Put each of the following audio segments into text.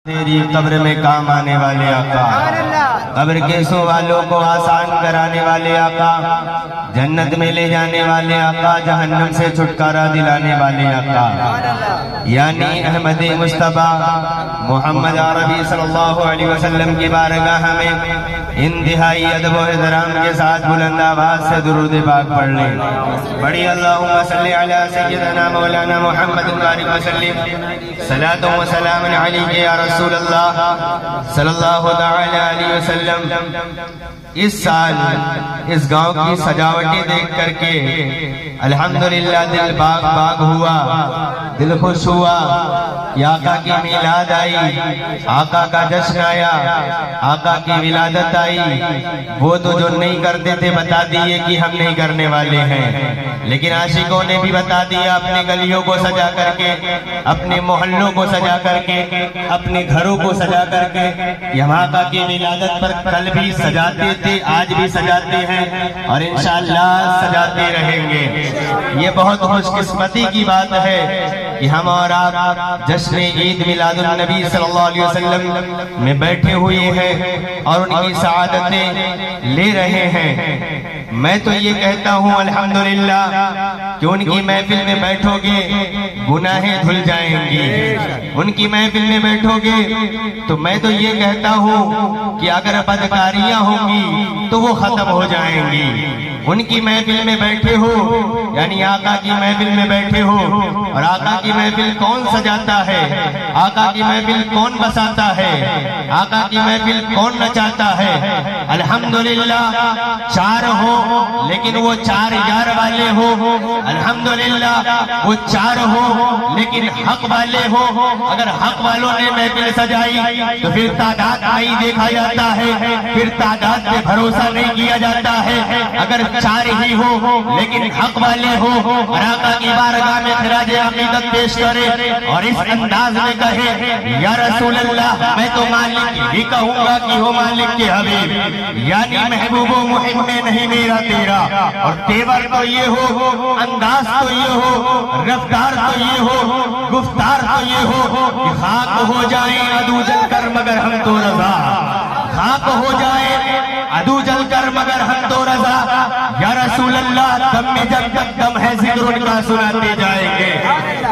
تیری قبر میں کام آنے والے آقا، قبر کیسوں والوں کو آسان کرانے والے آقا، جنت میں لے جانے والے آقا، جہنم سے چھٹکارا دلانے والے آقا، یعنی احمد مصطفیٰ محمد عربی صلی اللہ علیہ وسلم کی بارگاہ میں انتہائی ادب و احترام کے ساتھ بلند آواز سے درود پاک پڑھ لیں۔ بڑی اللہم صلی علی سیدنا مولانا محمد بارک وسلم، صلاۃ و سلام علیک یا رسول اللہ صلی اللہ تعالی علیہ وسلم۔ اس سال اس گاؤں کی سجاوٹیں دیکھ کر کے الحمدللہ دل باغ باغ ہوا، دل خوش ہوا کہ آقا کی میلاد آئی، آقا کا جشن آیا، آقا کی ولادت آئی۔ وہ تو جو نہیں کرتے تھے بتا دیے کہ ہم نہیں کرنے والے ہیں، لیکن عاشقوں نے بھی بتا دیا اپنے گلیوں کو سجا کر کے، اپنے محلوں کو سجا کر کے، اپنے گھروں کو سجا کر کے کہ ہم آقا کی ولادت پر کل بھی سجاتے تھے، آج بھی سجاتے ہیں اور انشاءاللہ سجاتے رہیں گے۔ یہ بہت خوش قسمتی کی بات ہے کہ ہم اور آپ جشن عید میلاد النبی صلی اللہ علیہ وسلم میں بیٹھے ہوئے ہیں اور ان کی سعادتیں لے رہے ہیں۔ میں تو یہ کہتا ہوں الحمدللہ کہ ان کی محفل میں بیٹھو گے گناہیں دھل جائیں گی، ان کی محفل میں بیٹھو گے تو میں تو یہ کہتا ہوں کہ اگر بدکاریاں ہوں گی تو وہ ختم ہو جائیں گی۔ ان کی محفل میں بیٹھے ہو یعنی آقا کی محفل میں بیٹھے ہو، اور آقا کی محفل کون سجاتا ہے، آقا کی محفل کون بساتا ہے، آقا کی محفل کون نچاتا ہے؟ الحمدللہ چار ہو لیکن وہ چار یار والے ہو، الحمدللہ وہ چار ہو لیکن حق والے ہو۔ اگر حق والوں نے محفل سجائی تو پھر تعداد نہیں دیکھا جاتا ہے، پھر تعداد پہ بھروسہ نہیں کیا جاتا ہے۔ اگر چار ہی ہو لیکن حق والے ہو اور آقا کی بارگاہ میں خراج عقیدت پیش کرے اور اس انداز میں کہے یا رسول اللہ میں تو مالک ہی کہوں گا کہ ہو مالک کے حبیب، یعنی محبوب و محب میں نہیں میرا تیرا، اور تیور تو یہ ہو، انداز تو یہ ہو، رفتار تو یہ ہو، گفتار تو یہ ہو کہ خاک ہو جائیں عدو جل کر مگر ہم تو رضا، خاک ہو جائیں عدو جل کر مگر ہم تو رضا۔ یا رسول اللہ دم میں جب تک دم ہے ذکر ان کا سناتے جائیں گے،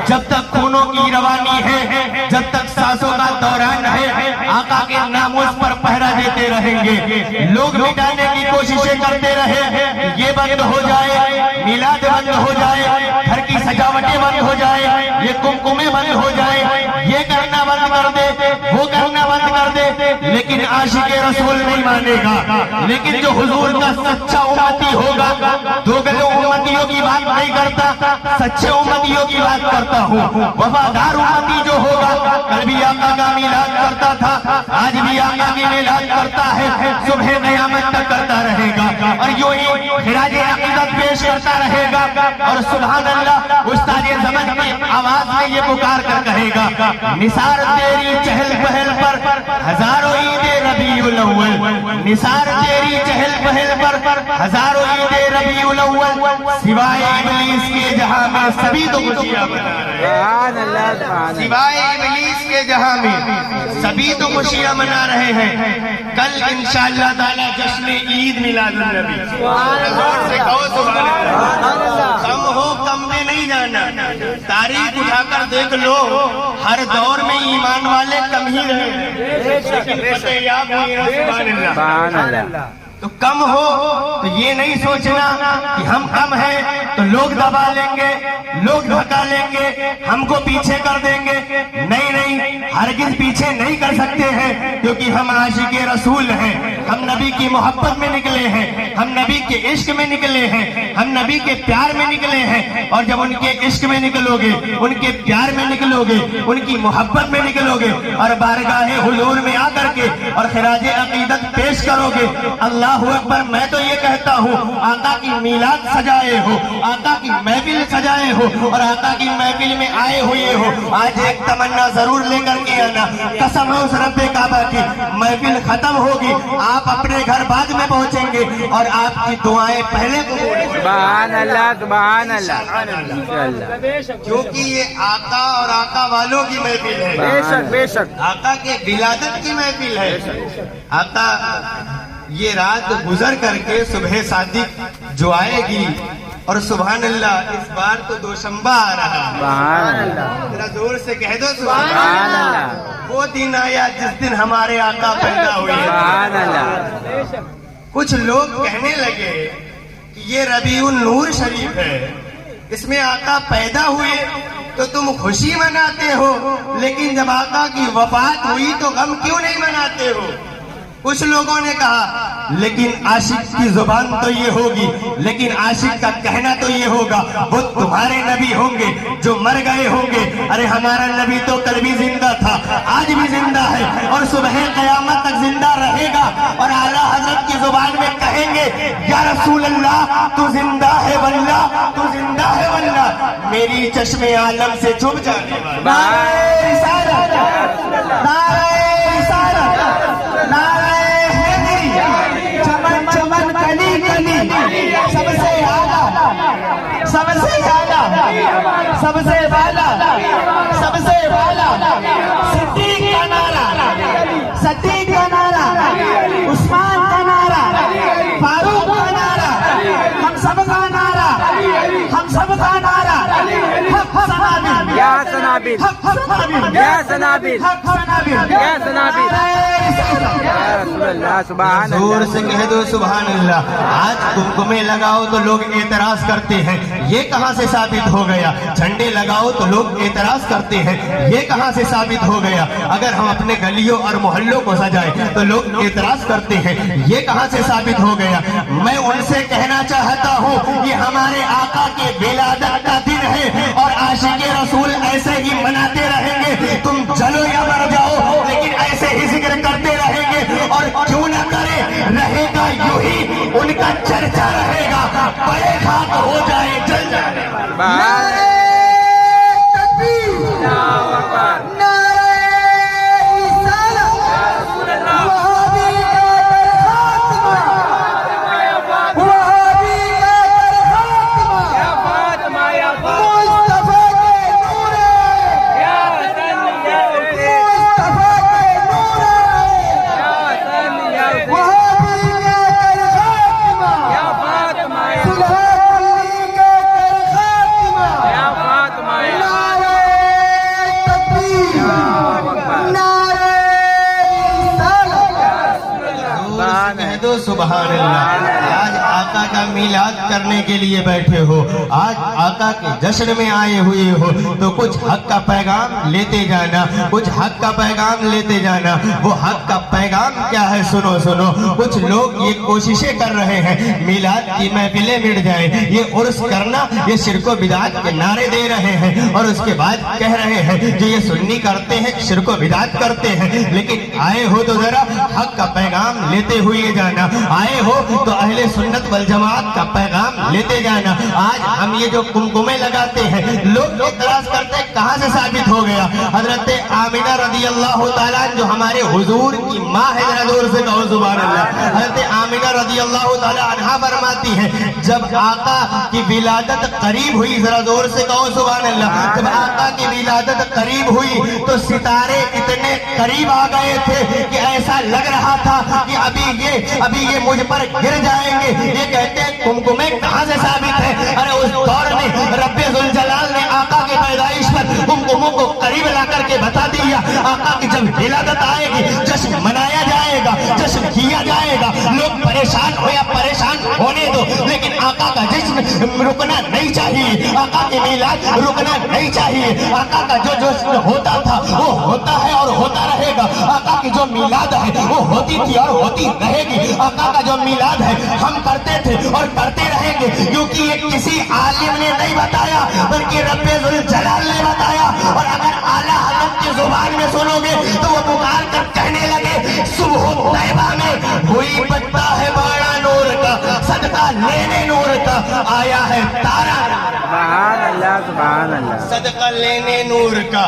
جب تک خونوں کی روانی ہے، جب تک سانسوں کا دوران ہے، آقا کے ناموس پر پہرا دیتے رہیں گے۔ لوگ مٹانے کی کوششیں کرتے رہے، یہ بند ہو جائے، میلاد بند ہو جائے، گھر کی سجاوٹیں بند ہو جائے، یہ کمکمے بند ہو جائے، یہ کرنا بند کر دے، وہ کرنا بند کر دے، لیکن عاشق رسول نہیں مانے گا۔ لیکن جو حضور کا سچا امتی ہوگا، دو گلوں امتیوں کی بات نہیں کرتا، سچے امتیوں کی بات کرتا ہوں۔ وفادار امتی جو ہوگا، کل بھی آقا کا میلاد کرتا تھا، آج بھی آقا کی میلاد کرتا ہے، صبح قیامت تک کرتا رہے گا، اور یوں ہی خراج عقیدت پیش کرتا رہے گا، اور سبحان اللہ استاد زمن کی آواز میں یہ پکار کر کہے گا نثار تیری چہل پہل پر ہزاروں عید ربیع الاول، نثار تیری چہل پہل پر ہزاروں عید ربیع الاول، سوائے ابلیس کے جہاں میں سبھی تو خوشیاں منا رہے ہیں، سوائے ابلیس کے جہاں میں سبھی تو خوشیاں منا رہے ہیں۔ کل انشاءاللہ تعالی جشن عید میلاد النبی، زور سے کہو سبحان اللہ۔ کم ہو کم میں نہیں جانا، تاریخ اٹھا کر دیکھ لو، ہر دور میں ایمان والے کم ہی رہے، لیکن فتح یاب ہوئی ہے، سبحان اللہ۔ تو کم ہو تو یہ نہیں سوچنا کہ ہم کم ہیں تو لوگ دبا لیں گے، لوگ دھکا لیں گے، ہم کو پیچھے کر دیں گے۔ نہیں نہیں، ہرگز پیچھے نہیں کر سکتے ہیں، کیونکہ ہم عاشق رسول ہیں، ہم نبی کی محبت میں نکلے ہیں، ہم نبی کے عشق میں نکلے ہیں، ہم نبی کے پیار میں نکلے ہیں، اور جب ان کے عشق میں نکلو گے، ان کے پیار میں نکلو گے، ان کی محبت میں نکلو گے، اور بارگاہ حضور میں آ کر کے اور خراج عقیدت پیش پیش کرو گے؟ اللہ اکبر، میں تو یہ کہتا ہوں آقا کی میلاد سجائے ہو، آقا کی محفل سجائے ہو اور آقا کی محفل میں آئے ہوئے ہو، آج ایک تمنا ضرور لے کر کے آنا، قسم ہے اس رب کعبہ کی، محفل ختم ہوگی، آپ اپنے گھر بعد میں پہنچیں گے اور آپ کی دعائیں پہلے کو سبحان اللہ سبحان اللہ، کیونکہ یہ آقا اور آقا والوں کی محفل ہے، بے شک بے شک، آقا کے ولادت کی محفل ہے۔ آقا یہ رات گزر کر کے صبح صادق جو آئے گی، اور سبحان اللہ اس بار تو دوشنبہ آ رہا ہے، سبحان اللہ ذرا زور سے کہہ دو سبحان اللہ۔ وہ دن آیا جس دن ہمارے آقا پیدا ہوئے، سبحان اللہ۔ کچھ لوگ کہنے لگے کہ یہ ربیع النور شریف ہے، اس میں آقا پیدا ہوئے تو تم خوشی مناتے ہو، لیکن جب آقا کی وفات ہوئی تو غم کیوں نہیں مناتے ہو؟ کچھ لوگوں نے کہا لیکن عاشق کی زبان تو یہ ہوگی، لیکن عاشق کا کہنا تو یہ ہوگا وہ تمہارے نبی ہوں گے جو مر گئے ہوں گے۔ ارے ہمارا نبی تو کل بھی زندہ تھا، آج بھی زندہ ہے اور صبح قیامت تک زندہ رہے گا، اور اعلیٰ حضرت کی زبان میں کہیں گے یا رسول اللہ تو زندہ ہے واللہ، تو زندہ ہے واللہ، میری چشم عالم سے چھپ جانے والا۔ نعرہ رسالت، نعرہ رسالت، نعرہ چمن کلی کلی، سب سے اعلیٰ، سب سے اعلیٰ، سب سے بالا، سب سے بالا، صدیق کا نعرہ، صدیق کا نعرہ، عثمان کا نعرہ، فاروق کا نعرہ، ہم سب کا نعرہ، ہم سب کا نعرہ، حق سنابل، یا سنابل، حق سنابل، یا سنابل، حق سنابل، یا سنابل، یا رسول اللہ سبحان زور اللہ۔ سے کہہ دو سبحان اللہ۔ آج کمکمے لگاؤ تو لوگ اعتراض کرتے ہیں، یہ کہاں سے ثابت ہو گیا؟ جھنڈے لگاؤ تو لوگ اعتراض کرتے ہیں، یہ کہاں سے ثابت ہو گیا؟ اگر ہم اپنے گلیوں اور محلوں کو سجائیں تو لوگ اعتراض کرتے ہیں، یہ کہاں سے ثابت ہو گیا؟ میں ان سے کہنا چاہتا ہوں یہ ہمارے آقا کے ولادت کا دن ہے اور عاشق رسول ایسے ہی مناتے رہیں گے، تم جلو یا مر جاؤ لیکن ایسے ہی ذکر کرتے رہیں گے، اور کیوں نہ کرے، رہے گا یوں ہی، ان کا چرچا رہے گا، پڑے خاک ہو جائے جل جائے۔ نعرہ تکبیر، اللہ اکبر، نعرہ رسالت، وہابی کا خاتمہ، وہابی کا خاتمہ، یا فاطمہ یا مصطفیٰ کے نور ہے، یا حسن یا حسین، مصطفیٰ کے نور ہے، یا حسن یا حسین، وہابی کا خاتمہ، یا فاطمہ یا سلحانی کا خاتمہ، یا فاطمہ یا نعرہ تکبیر، نعرہ رسالت، کہہ دو سبحان اللہ۔ آج آقا کا میلاد کرنے کے لیے بیٹھے ہو، آج آقا کے جشن میں آئے ہوئے ہو تو کچھ حق کا پیغام لیتے جانا، کچھ حق کا پیغام لیتے جانا۔ وہ حق کا پیغام کیا ہے سنو سنو۔ کچھ لوگ یہ کوششیں کر رہے ہیں میلاد کی محفلیں مٹ جائیں، یہ عرس کرنا، یہ شرک و بدعت کے نعرے دے رہے ہیں، اور اس کے بعد کہہ رہے ہیں جو یہ سنی کرتے ہیں شرک و بدعت کرتے ہیں، لیکن آئے ہو تو ذرا حق کا پیغام لیتے ہوئے جانا، آئے ہو تو اہل سنت والجماعت کا پیغام لیتے جانا۔ آج ہم یہ جو کمکمے لگاتے ہیں لوگ اعتراض کرتے ہیں کہاں سے ثابت ہو گیا؟ حضرت آمنہ رضی اللہ تعالیٰ جو ہمارے حضور کی ماں ہے، ذرا زور سے کہو سبحان اللہ۔ حضرت آمنہ رضی اللہ تعالیٰ عنہا فرماتی ہے جب آقا کی ولادت قریب ہوئی، ذرا زور سے کہو سبحان اللہ، جب آقا کی ولادت قریب ہوئی تو ستارے اتنے قریب آ گئے تھے کہ ایسا لگ رہا تھا کہ ابھی یہ مجھ پر گر جائیں گے۔ یہ کہتے ہیں کمکمے کہاں سے ثابت ہے؟ ارے اس دور میں رب ذوالجلال نے آقا کے پیدائش پر کمکموں کو قریب لا کر کے بتا دیا آقا کی جب ولادت آئے گی جشن منایا جائے گا، جشن کیا جائے گا، لوگ پریشان ہو یا پریشان ہونے دو، لیکن آقا کا جشن رکنا نہیں چاہیے، آقا کی میلاد رکنا نہیں چاہیے۔ آقا کا جو جشن ہوتا تھا وہ ہوتا ہے اور ہوتا رہے گا، آقا کی جو میلاد ہے وہ ہوتی تھی اور ہوتی رہے گی۔ آقا کا جو میلاد ہے ہم کرتے تھے اور کرتے رہیں گے، کیونکہ یہ کسی عالم نے نہیں بتایا بلکہ رب ذوالجلال نے بتایا۔ اور اگر اعلیٰ حضرت کی زبان میں سنو گے تو وہ پکار کر کہنے لگے صبح طیبہ میں ہوئی सदका लेने नूर का आया है तारा। सुभान अल्लाह, सुभान अल्लाह। सदका लेने नूर का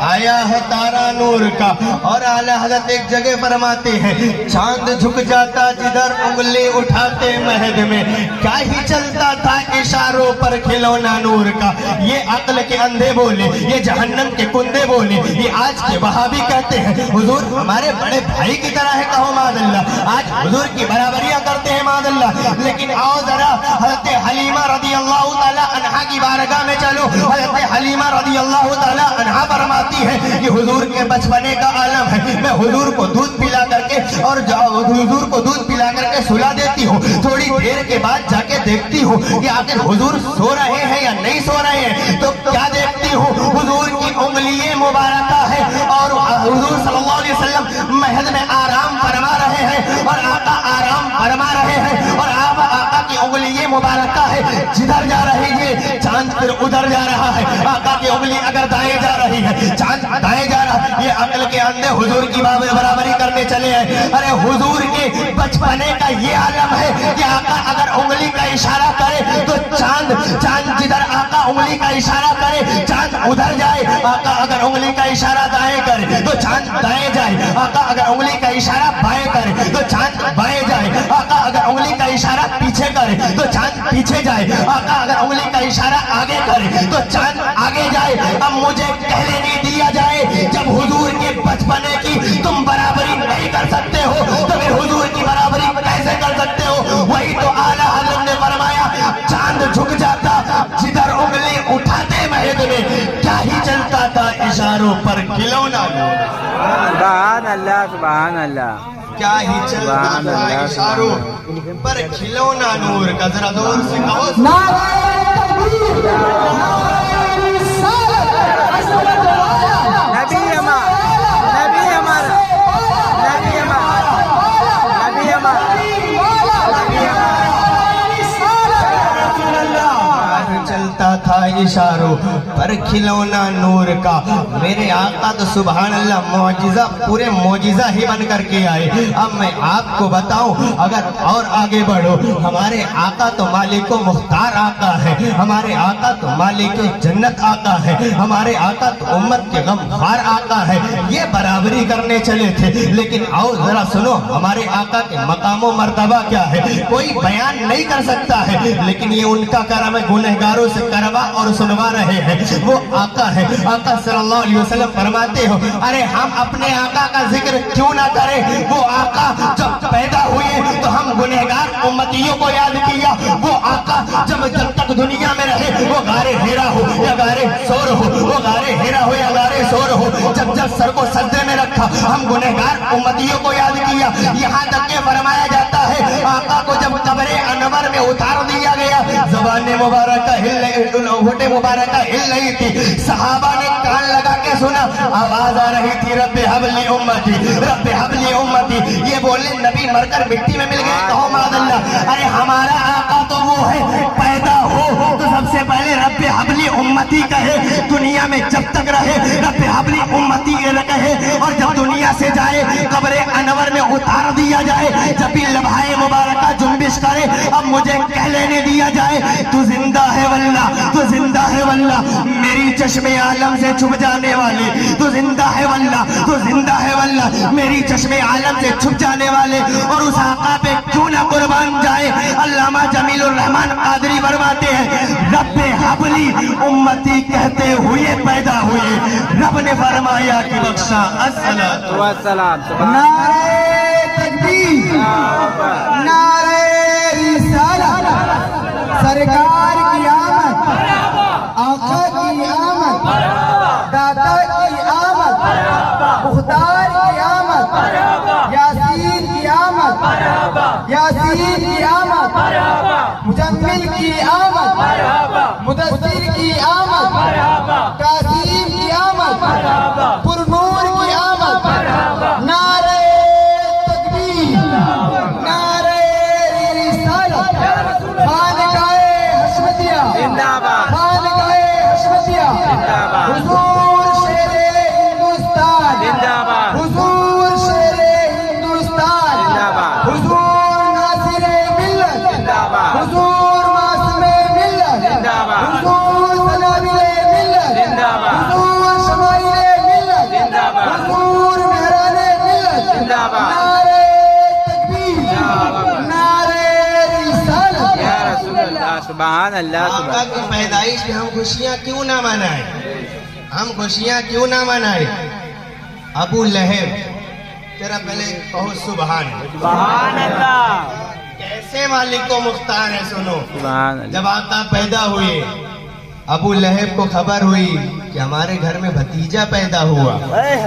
आया है तारा नूर का। और आला हज़रत एक जगह फरमाते हैं, चांद झुक जाता जिधर उंगली उठाते महद में, क्या ही चलता था इशारों पर खिलौना नूर का। ये अक्ल के अंधे बोले, ये जहन्नम के कुंदे बोले, ये आज के वहाबी कहते हैं हुजूर हमारे बड़े भाई की तरह है, कहो मादल्ला। आज हुजूर की बराबरियां करते हैं मादल्ला। लेकिन आओ जरा हज़रत हलीमा रज़ी अल्लाह ताला अन्हा की बारगाह में चलो। हज़रत हलीमा रज़ी अल्लाह ताला अन्हा फरमाती है कि हुजूर के बचपने का आलम है, मैं हुजूर को दूध पिला करके और हुजूर को दूध पिला करके सुला देती हूँ। थोड़ी देर के बाद जाके देखती हूँ कि आखिर हुजूर सो रहे हैं या नहीं सो रहे हैं। तो क्या देखती हूँ, हुजूर की उंगलियां मुबारक है और हुजूर सल्लल्लाहु अलैहि वसल्लम महल में आराम फरमा रहे हैं और आका आराम फरमा रहे हैं और आका की उंगलियां मुबारक है जिधर जा रही है चांद फिर उधर जा रहा है। आका की उंगली अगर दाएं जा रही है चांद दाएं जा रहा है। ये अक्ल के अंधे हुजूर की बराबरी करने चले हैं। अरे हुजूर के बचपने का ये आलम है कि आका अगर उंगली का इशारा करे तो चांद जिधर आका उंगली का इशारा करे चांद उधर जाए। आका अगर उंगली का इशारा दाएं करे तो चांद दाएं जाए। आका अगर उंगली का इशारा बाएं करे तो चांद बाएं जाए। आका अगर उंगली का इशारा पीछे करे तो चांद पीछे जाए। आका अगर उंगली का इशारा आगे करे तो चांद आगे जाए। अब मुझे कहने नहीं दिया जाए जब हुजूर के बचपने की तुम बराबरी नहीं कर सकते हो तो फिर हुजूर की बराबरी कैसे कर सकते हो। वही तो आला हज़रत ने फरमाया, चांद झुक जाता जिधर उंगली उठाते महद में, क्या ही चलता था इशारों पर खिलौना। सुभान अल्लाह, सुभान अल्लाह। क्या ही चलता था इशारों पर खिलौना नूर का। जरा जोर से कहो नारे तकबीर, नारे रिसालत, अज़मत वाला, नबी हमारा, नबी हमारा, नबी हमारा, नबी हमारा, नबी हमारा। चलता था इशारों पर खिलौना नूर का। मेरे आका तो सुभान अल्लाह मौजिजा पूरे मौजिजा ही बन करके आए। अब मैं आपको बताऊं, अगर और आगे बढ़ो, हमारे आका तो मालिक मुख्तार आका है, हमारे आका तो मालिक जन्नत आका है, हमारे आका तो उम्मत के गमखार आका है। ये बराबरी करने चले थे। लेकिन आओ जरा सुनो, हमारे आका के मकामो मर्तबा क्या है कोई बयान नहीं कर सकता है। लेकिन ये उनका करम है, गुनहगारों से करवा और सुनवा रहे हैं। वो आका है। आका सल्लल्लाहु अलैहि वसल्लम फरमाते हो, अरे हम अपने आका का जिक्र क्यों ना करें। वो आका जब पैदा हुए तो हम गुनहगार उम्मतियों को याद किया। वो आका जब तक दुनिया में रहे, वो गारे हेरा हो या गारे सोर हो, वो गारे हेरा हो या गारे सोर हो, जब सर को सजदे में रखा हम गुनहगार उम्मतियों को याद किया। यहाँ तक के फरमाया जाता है, आका को जब कब्रे अनवर में उतार दिया गया, ज़बान मुबारक होठे मुबारक हिल रही थी। सहाबा ने कान लगा के सुना, आवाज आ रही थी, रब्बे हबली उम्मती, रब्बे हबली उम्मती। ये बोले नबी मरकर मिट्टी में मिल गए, कहो मादल्लाह। अरे हमारा आका तो वो है, पैदा हो तो सबसे पहले रब्बे हबली उम्मती कहे, दुनिया में जब तक रहे रब्बे हबली उम्मती कहे, और जब दुनिया से जाए कब्रे अनवर में उतार दिया जाए, जब भी लम्हाए मुबारक जुम्बिश करे, अब मुझे कह लेने दिया जाए, तू जिंदा है वल्ला, तू जिंदा है वल्ला, मेरी चश्मे आलम से छुप जाने वाले, तू जिंदा है वल्ला, तू जिंदा है वल्ला, मेरी चश्मे आलम से छुप जाने वाले। और उस आका पे क्यों ना कुर्बान जाए। अल्लामा जमीलुर रहमान कादरी फरमाते हैं, रब्बे हबली उम्मती कहते हुए पैदा हुए, रब ने फरमाया कि बख्शा अस्सलातु वस्सलाम। नारे तकबीर, नारे रिसालत, सरकार की आमद, आका की आमद, दाता की आमद, मुख्तार की आमद, यासीन की आमद, यासीन की आमद, मुजम्मिल की आमद, मुदस्सिर की आमद, कासिम की आमद, पुरनूर की आमद। नारे तकबीर, नारे रिसालत, खानकाए हशमतिया जिंदाबाद, खानकाए हशमतिया जिंदाबाद, हुजूर शेरे हिंदुस्तान जिंदाबाद, हुजूर शेरे हिंदुस्तान जिंदाबाद, हुजूर नासिरे मिल्लत जिंदाबाद, नारे तकबीर, नारे रिसालत। या रसूल अल्लाह, सुभान अल्लाह, आका सुभान। की पैदाइश में हम खुशियां क्यों ना मनाएं? हम खुशियां क्यों ना मनाएं? अबू लहब, तेरा पहले कहो सुभान अल्लाह, कैसे मालिक को मुख्तार है। सुनो, सुभान जब आका पैदा हुए, अबू लहब को खबर हुई कि हमारे घर में भतीजा पैदा हुआ,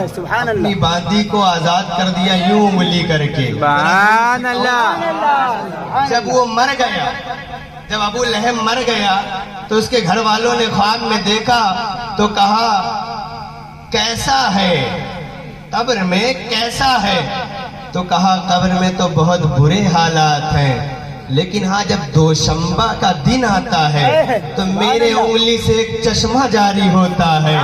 सुभान अपनी बांदी को आजाद कर दिया यूं उंगली करके। सुभान अल्लाह। जब वो मर गया, जब अबू लहब मर गया तो उसके घर वालों ने ख्वाब में देखा तो कहा कैसा है कब्र में, कैसा है? तो कहा कब्र में तो बहुत बुरे हालात हैं, लेकिन हाँ जब दोशंबा का दिन आता है तो मेरे उंगली से एक चश्मा जारी होता है,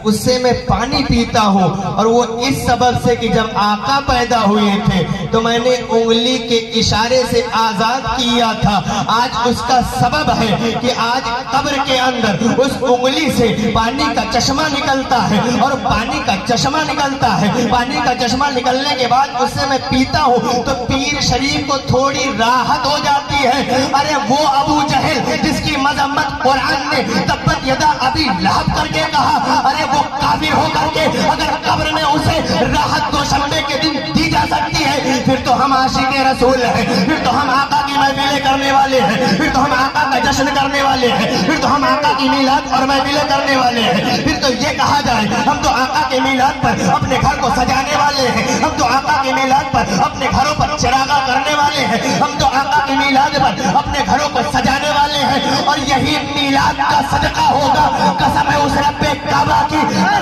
उससे मैं पानी पीता हूँ। और वो इस सबब से कि जब आका पैदा हुए थे तो मैंने उंगली के इशारे से आजाद किया था। आज उसका सबब है कि आज कब्र के अंदर उस उंगली से पानी का चश्मा निकलता है, और पानी का चश्मा निकलता है। पानी का चश्मा निकलने के बाद उससे मैं पीता हूँ तो पीर शरीफ को थोड़ी राहत हो जाती है। अरे वो अबू जहल जिसकी मजम्मत कुरान ने तब्बत यदा अबी लहब करके कहा, अरे वो काफिर हो करके अगर कब्र में उसे राहत दोशंबे के दिन दी जा सकती है, फिर तो हम आशिक़े रसूल हैं, फिर तो हम आका की महफिलें करने वाले हैं, फिर तो हम आका का जश्न करने वाले हैं, फिर तो हम आका की मीलाद और महफिलें करने वाले हैं। फिर तो ये कहा जाए हम तो आका के मीलाद पर अपने घर को सजाने वाले हैं, हम तो आका के मीलाद पर अपने घरों पर चिरागा करने वाले हैं, हम तो आका की मीलाद पर अपने घरों को सजाने वाले हैं। और यही मीलाद का सदका होगा, कसम है उस रब्बे काबा की,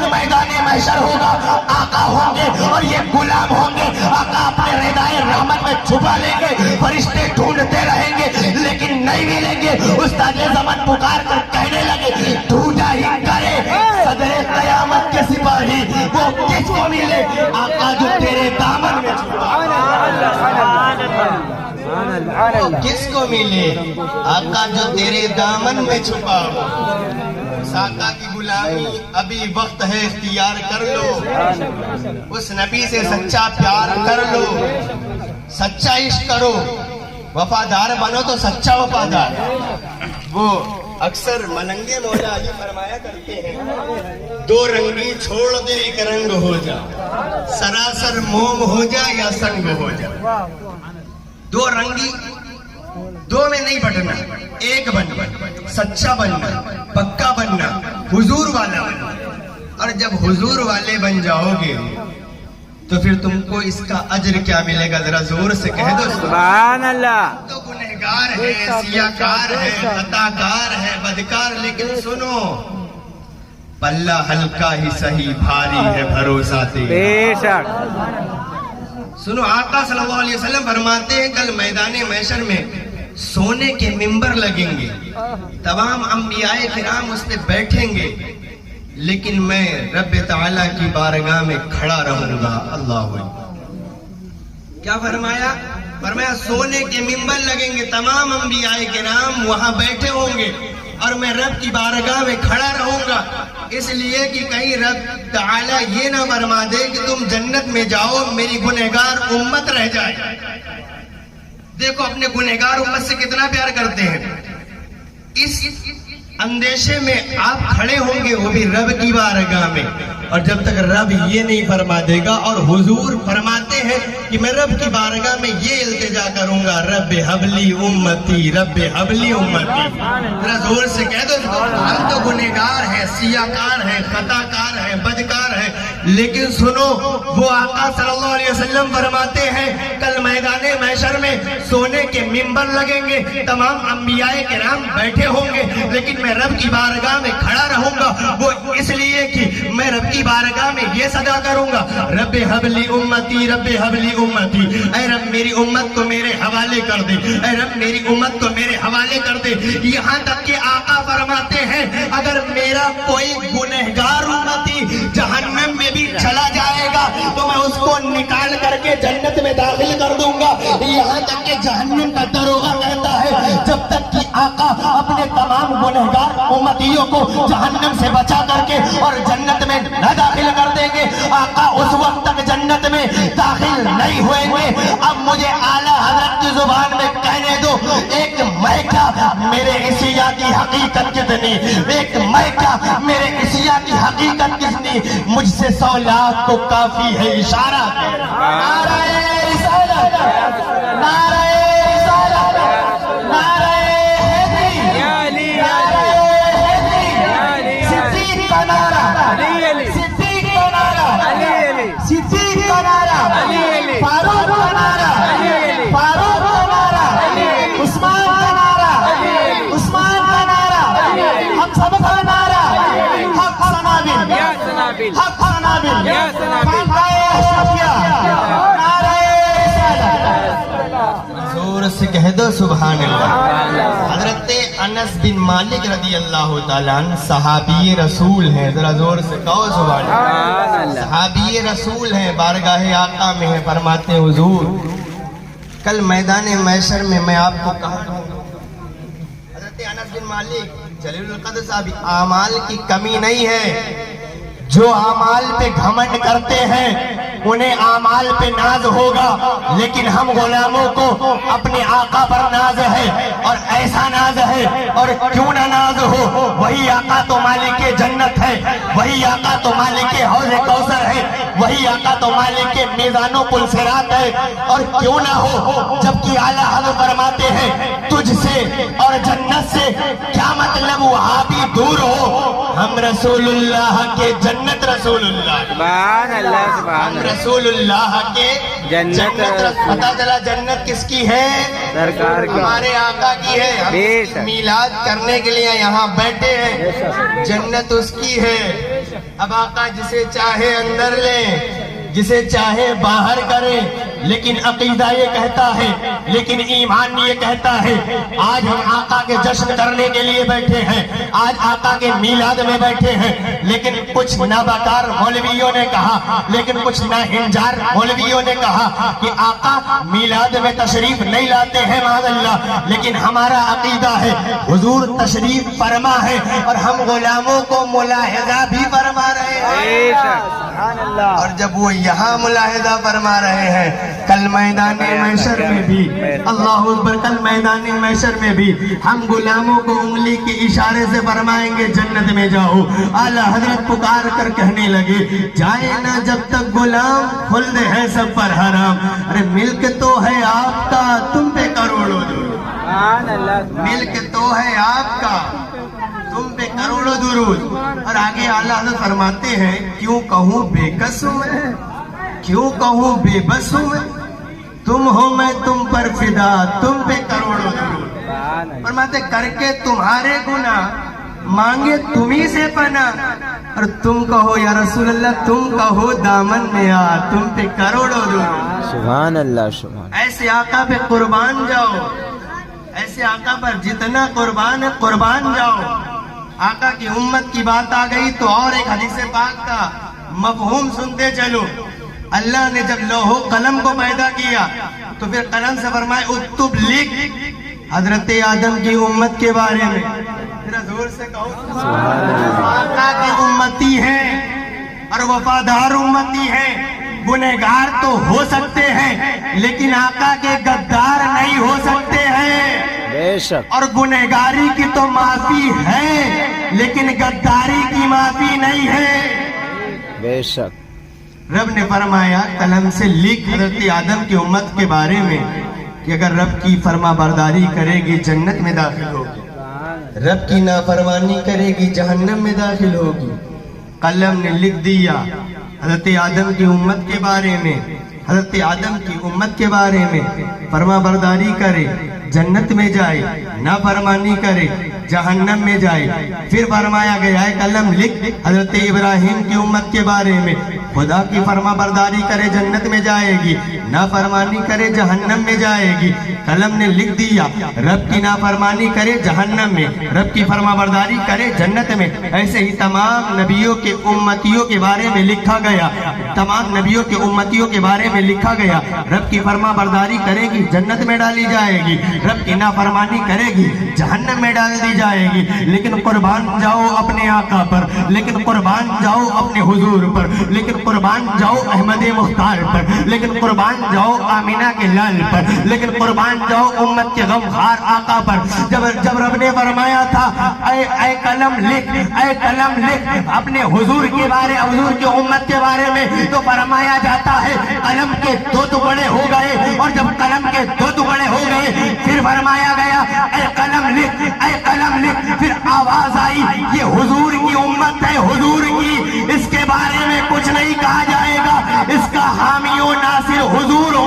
मैदाने महशर होगा, आका होंगे और ये गुलाम होंगे। आका अपने रिदाए रहमत में छुपा लेंगे, फरिश्ते ढूंढते रहेंगे लेकिन नहीं मिलेंगे। उस्ताद ज़मान पुकार कर कहने लगे ढूंढा ही करे सदरे कयामत के सिपाही, वो किसको मिले? आका जो तेरे दामन में छुपा। किसको मिले? आका जो तेरे दामन में छुपा हो। आका की गुलामी अभी वक्त है, इख्तियार कर लो। उस नबी से सच्चा प्यार कर लो, सच्चा इश्क करो, वफादार बनो तो सच्चा वफादार। वो अक्सर मलंगे मौला अली फरमाया करते हैं, दो रंगी छोड़ दे एक रंग हो जा, सरासर मोम हो जा या संग हो जा। दो रंगी, दो में नहीं बटना, एक बनना, सच्चा बनना, पक्का बनना, हुजूर वाला बनना। और जब हुजूर वाले बन जाओगे तो फिर तुमको इसका अज्र क्या मिलेगा? जरा जोर से कह दो सुभान अल्लाह। तो गुनहगार है, सियाकार है, खताकार है, बदकार, लेकिन सुनो पल्ला हल्का ही सही भारी है भरोसा तेरा। बेशक। सुनो, आका सल्लल्लाहु अलैहि वसल्लम फरमाते हैं कल मैदाने महशर में सोने के मिंबर लगेंगे, तमाम अंबियाए किराम उस पे बैठेंगे, लेकिन मैं रब ताला की बारगाह में खड़ा रहूंगा। अल्लाह क्या फरमाया? फरमाया सोने के मिंबर लगेंगे, तमाम अंबियाए किराम वहां बैठे होंगे और मैं रब की बारगाह में खड़ा रहूंगा, इसलिए कि कहीं रब ताला ये ना फरमा दे कि तुम जन्नत में जाओ मेरी गुनहगार उम्मत रह जाए। देखो अपने गुनहगार उम्मत से कितना प्यार करते हैं। इस अंदेशे में आप खड़े होंगे, वो भी रब की बारगाह में, और जब तक रब ये नहीं फरमा देगा, और हुजूर फरमाते हैं कि मैं रब की बारगाह में ये इल्तिजा करूंगा, रब हबली उम्मती, रब हबली उम्मती। जरा जोर से कह दो, हम तो गुनहगार हैं, सियाकार हैं, खताकार हैं, बदकार हैं, लेकिन सुनो वो आका सल्लल्लाहु अलैहि वसल्लम फरमाते हैं कल मैदाने महशर में सोने के मिंबर लगेंगे, तमाम अंबियाए किराम बैठे होंगे, लेकिन मैं रब की बारगाह में खड़ा रहूंगा। वो इसलिए कि मैं रब की बारगाह में ये सदा करूंगा, रब हबली उम्मती, रब हबली उम्मती। ऐ रब मेरी उम्मत को मेरे हवाले कर दे, ऐ रब मेरी उम्मत को मेरे हवाले कर दे। यहाँ तक कि आका फरमाते हैं अगर मेरा कोई गुनहगार उम्मती जहन्नम में भी चला जाएगा तो मैं उसको निकाल करके जन्नत में दाखिल कर दूंगा। यहाँ तक कि जहन्नम का दरोगा कहता है जब तक कि आका अपने तमाम गुनहगार उम्मतियों को जहन्नम से बचा करके और जन्नत में न दाखिल कर देंगे, आका उस वक्त तक जन्नत जन्नत में दाखिल नहीं होंगे। अब मुझे आला हजरत की जुबान में कहने दो, एक मैं क्या मेरे इसिया की हकीकत कितनी, एक मैं क्या मेरे इसिया की हकीकत कितनी, मुझसे 100 लाख को काफी है इशारा। नारे रिसालत, नारे रिसालत, नारे हैदरी, नारे हैदरी, सिद्दीक का नारा, सिद्दीक का नारा, सिद्दीक का नारा, फारूक का नारा, फारूक का नारा, उस्मान का नारा, उस्मान का नारा, हम सब का नारा, हक सनाबिल, हक सनाबिल, खानकाए अशरफिया, नारे रिसालत। जोर से कह दो सुभान अल्लाह। हजरत अनस बिन मालिक रदी अल्लाह ताला अन्हु सहाबी रसूल हैं, जरा जोर से कहो सुभान अल्लाह। सहाबी रसूल हैं, बारगाह आका में है, फरमाते हैं हुजूर कल मैदान मैशर में मैं आपको कहा दूंगा। हजरत अनस बिन मालिक जलीलुल कद्र साहब, आमाल की कमी नहीं है, जो आमाल पे घमंड करते हैं उन्हें आमाल पे नाज होगा, लेकिन हम गुलामों को अपने आका पर नाज है, और ऐसा नाज है, और क्यों ना नाज हो, वही आका तो मालिक जन्नत है, वही आका तो मालिक हौज कौसर है, वही आका तो मालिक मीज़ानो पुलसिरात है। और क्यों ना हो, जबकि आला हज़रत फरमाते हैं तुझसे और जन्नत से क्या मतलब, वहां भी दूर हो, हम रसूलुल्लाह के जन्नत रसूलुल्लाह, सुभान अल्लाह, सुभान हम रसूलुल्लाह के जन्नत पता चला जन्नत किसकी है, सरकार की, हमारे आका की है। हम बेशक। मिलाद करने के लिए यहाँ बैठे हैं, जन्नत उसकी है। अब आका जिसे चाहे अंदर ले, जिसे चाहे बाहर करे, लेकिन अकीदा ये कहता है, लेकिन ईमान ये कहता है, आज हम आका के जश्न करने के लिए बैठे हैं, आज आका के मीलाद में बैठे हैं, लेकिन कुछ नाबाकार मौलवियों ने कहा, लेकिन कुछ नाहिंजार मौलवियों ने कहा कि आका मीलाद में तशरीफ नहीं लाते हैं माज़अल्लाह, लेकिन हमारा अकीदा है हुजूर तशरीफ फरमा है, और हम गुलामों को मुलाहिजा भी फरमा रहे हैं। और जब वो यहाँ मुलाहिजा फरमा रहे हैं, कल मैदान मैशर में भी, अल्लाह अकबर, कल मैदान मैशर में भी हम गुलामों को उंगली के इशारे से फरमाएंगे जन्नत में जाओ। आला हजरत पुकार कर कहने लगे जाए ना जब तक गुलाम, खुल्द है सब पर हराम। अरे मिल्क तो है आपका, तुम पे करोड़ों दुरूद, मिल्क तो है आपका, तुम पे करोड़ों दुरूद। और आगे आला हजरत फरमाते हैं क्यों कहूँ बेकस हूँ मैं, क्यों कहूँ बेबस हूँ मैं, तुम हो मैं तुम पर फिदा, तुम पे करोड़ों दुरूद। फरमाते करके तुम्हारे गुनाह मांगे तुम्ही से पना, और तुम कहो या रसूल अल्लाह, तुम कहो दामन में आ, तुम पे करोड़ों दुरूद। सुभान अल्लाह, सुभान। ऐसे आका पे कुर्बान जाओ, ऐसे आका पर जितना कुर्बान है कुर्बान जाओ। आका की उम्मत की बात आ गई तो और एक हदीस पाक का मफहूम सुनते चलो। अल्लाह ने जब लौहो कलम को पैदा किया तो फिर कलम से फरमाए उक्तुब लिख हजरत आदम की उम्मत के बारे में। जरा जोर से कहो आका की उम्मती है और वफादार उम्मती है, गुनहगार तो हो सकते हैं लेकिन आका के गद्दार नहीं हो सकते हैं। बेशक। और गुनहगारी की तो माफी है लेकिन गद्दारी की माफी नहीं है। बेशक। रब ने फरमाया कलम से लिख हजरत आदम की उम्मत के बारे में कि अगर रब की फरमा बरदारी करेगी जन्नत में दाखिल होगी, रब की नाफरमानी करेगी जहन्नम में दाखिल होगी। कलम ने लिख दिया हजरत आदम की उम्मत के बारे में, हजरत आदम की उम्मत के बारे में फरमा बरदारी करे जन्नत में जाए, नाफरमानी करे जहन्नम में जाए। फिर फरमाया गया है कलम लिख हजरत इब्राहिम की उम्मत के बारे में, खुदा की फरमा बरदारी करे जन्नत में जाएगी, नाफरमानी करे जहन्नम में जाएगी। कलम ने लिख दिया रब की नाफरमानी करे जहन्नम में, रब की फरमाबरदारी करे जन्नत में। ऐसे ही तमाम नबियों के उम्मतियों के बारे में लिखा गया, तमाम नबियों के उम्मतियों के बारे में लिखा गया। रब की फरमाबरदारी करेगी जन्नत में डाली जाएगी, रब की नाफरमानी करेगी जहन्नम में डाल दी जाएगी। लेकिन कुर्बान जाओ अपने आका पर, लेकिन कुर्बान जाओ अपने हुजूर पर, लेकिन कुर्बान जाओ अहमद मुख्तार पर, लेकिन कुर्बान जाओ आमिना के लाल पर, लेकिन कुर्बान जाओ उम्मत के गमखार आका पर। जब रब ने फरमाया था ऐ कलम लिख, ऐ कलम लिख अपने हुजूर के बारे, हुजूर की उम्मत के बारे में, तो फरमाया जाता है कलम के दो टुकड़े हो गए। और जब कलम के दो टुकड़े हो गए फिर फरमाया गया ऐ कलम लिख, ऐ कलम लिख। फिर आवाज आई ये हुजूर की उम्मत है, हुजूर की, इसके बारे में कुछ नहीं कहा जाएगा, इसका हामियों नासिर हुजूर हो,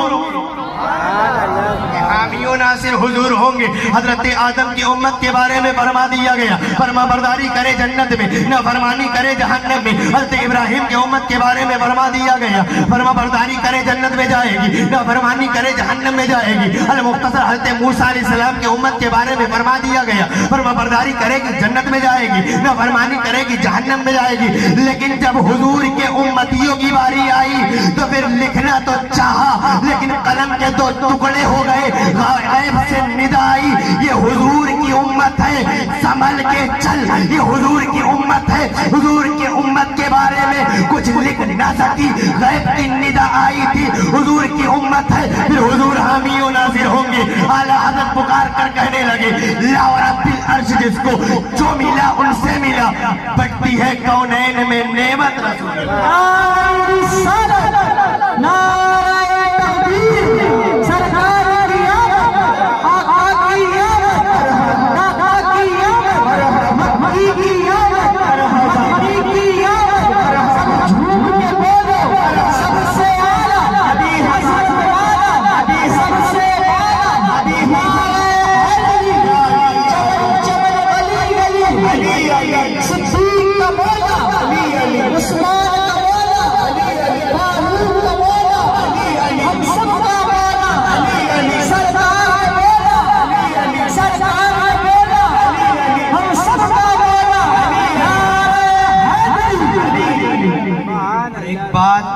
हामियों नासिर हुजूर होंगे। हजरत आदम की उम्मत के बारे में फरमा दिया गया फरमा बरदारी करे जन्नत में, न फरमानी करे जहन्नम में। हजरत इब्राहिम की उम्मत के बारे में फरमा दिया गया फरमा बरदारी करे जन्नत में जाएगी, न फरमानी करे जहन्नम में जाएगी। अल मुख्तसर हजरत मूसा अलैहिस्सलाम की उम्मत के बारे में फरमा दिया गया फरमा बरदारी करेगी जन्नत में जाएगी, न फरमानी करेगी जहन्नम में जाएगी। लेकिन जब हुजूर के उम्मतियों की बारी आई तो फिर लिखना तो चाहा, लेकिन कलम के दो टुकड़े हो गए। गायब से निदा आई ये हुजूर की उम्मत है, संभल के चल, ये हुजूर की उम्मत है। हुजूर की उम्मत के बारे में कुछ लिख ना सकी, गायब की निदा आई थी हुजूर की उम्मत है। फिर हुजूर हामियों नाज़िर होंगे। आला हज़रत पुकार कर कहने लगे ला रब्बिल अर्श, जिसको जो मिला उनसे मिला, बढ़ती है कौनैन में नेमत रसूल।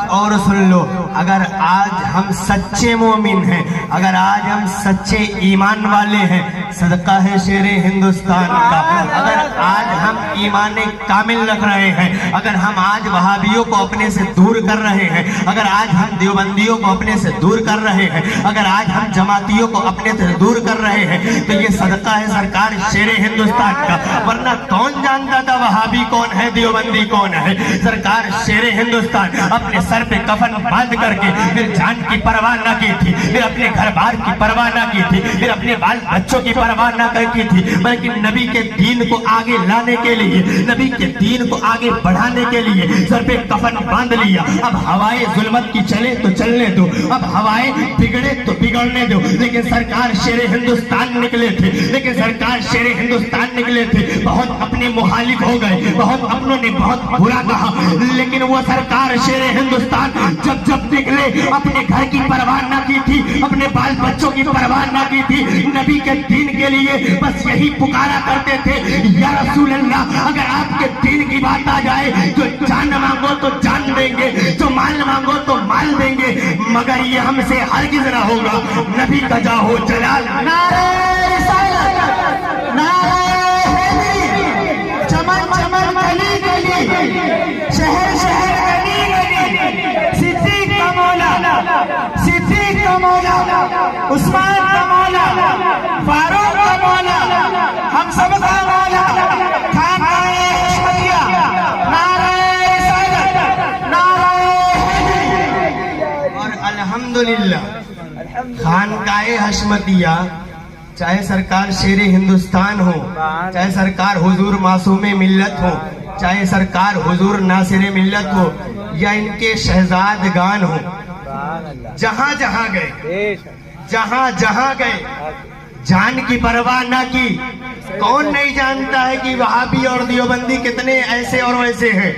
और सुन लो, अगर आज हम सच्चे मोमिन हैं, अगर आज हम सच्चे ईमान वाले हैं, सदका है शेरे हिंदुस्तान का। अगर आज हम ईमान कामिल रख रहे हैं, अगर हम आज वहाबियों को अपने से दूर कर रहे हैं, अगर आज हम देवबंदियों को अपने से दूर कर रहे हैं, अगर आज हम जमातियों को अपने से दूर कर रहे हैं, तो ये सदका है सरकार शेरे हिंदुस्तान का। वरना कौन जानता था वहाबी कौन है, देवबंदी कौन है। सरकार शेरे हिंदुस्तान अपने सर पे कफन बांध करके फिर जान की परवाह न की थी, फिर अपने घर बार की परवाह न की थी, फिर अपने बाल बच्चों की परवाह न की थी, बल्कि नबी के दीन को आगे लाने के लिए, नबी के दीन को आगे बढ़ाने के लिए सर पे कफन बांध लिया। अब हवाएं जुल्मत की चले तो चलने दो, अब हवाएं बिगड़े तो बिगड़ने दो। लेकिन सरकार शेरे हिंदुस्तान निकले थे, लेकिन सरकार शेरे हिंदुस्तान निकले थे, बहुत अपने मुखालिफ हो गए, बहुत अपनों ने बहुत बुरा कहा, लेकिन वो सरकार शेरे हिंदुस्तान जब निकले अपने घर की परवाह न की थी, अपने बाल बच्चों की परवाह न की थी, नबी के दीन के लिए बस यही पुकारा करते थे या रसूल अल्लाह, अगर आपके दीन की बात आ जाए तो जान मांगो तो जान देंगे, तो माल मांगो तो माल देंगे, मगर ये हमसे हरगिज़ ना होगा। नबी का जाहो जलाल, नारे रिसालत, नारे हैदरी, चमन चमन गली गली, शहर शहर गली गली, सिद्दीक का मौला, सिद्दीक का मौला, उस्मान का मौला, फारूक का मौला, हम सब का मौला, खानकाए हश्मतिया, नारे रिसालत, नारे हैदरी। और अल्हम्दुलिल्लाह खानकाए हश्मतिया, चाहे सरकार शेरे हिंदुस्तान हो, चाहे सरकार हुजूर मासूमे मिल्लत हो, चाहे सरकार हुजूर नासिरे मिल्लत हो, या इनके शहजादगान हो, जहां जहां गए, जहां जहां गए, जान की परवाह ना की। कौन नहीं जानता है कि वहाबी और देवबंदी कितने ऐसे और वैसे हैं,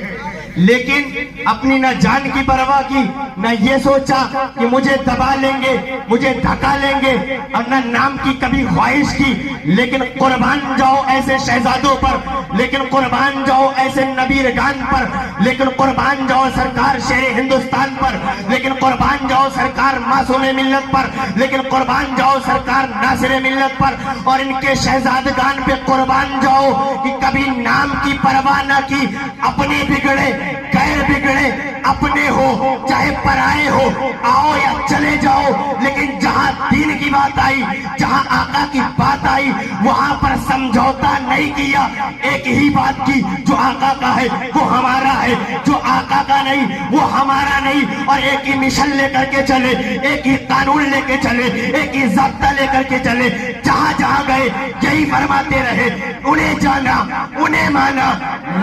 लेकिन अपनी ना जान की परवाह की نہ یہ سوچا کہ مجھے دبا لیں گے, مجھے دھکا لیں گے, اور نہ نام کی کبھی خواہش کی. لیکن قربان جاؤ ایسے شہزادوں پر, لیکن قربان جاؤ ایسے نبیرگان پر, لیکن قربان جاؤ سرکار شیر ہندوستان پر, لیکن قربان جاؤ سرکار معصوم ملت پر, لیکن قربان جاؤ سرکار ناصر ملت پر, اور ان کے شہزادگان پہ قربان جاؤ کہ کبھی نام کی پرواہ نہ کی. اپنے بگڑے غیر بگڑے اپنے ہو چاہے پرائے ہو, آؤ یا چلے جاؤ, لیکن جہاں دین کی بات آئی, جہاں آقا کی بات آئی, وہاں پر سمجھوتا نہیں کیا. ایک ہی بات کی, جو آقا کا ہے وہ ہمارا ہے, جو آقا کا نہیں وہ ہمارا نہیں. اور ایک ہی مشن لے کر کے چلے, ایک ہی قانون لے کے چلے, ایک ہی ضابطہ لے کر کے چلے. جہاں جہاں گئے یہی فرماتے رہے, انہیں جانا انہیں مانا,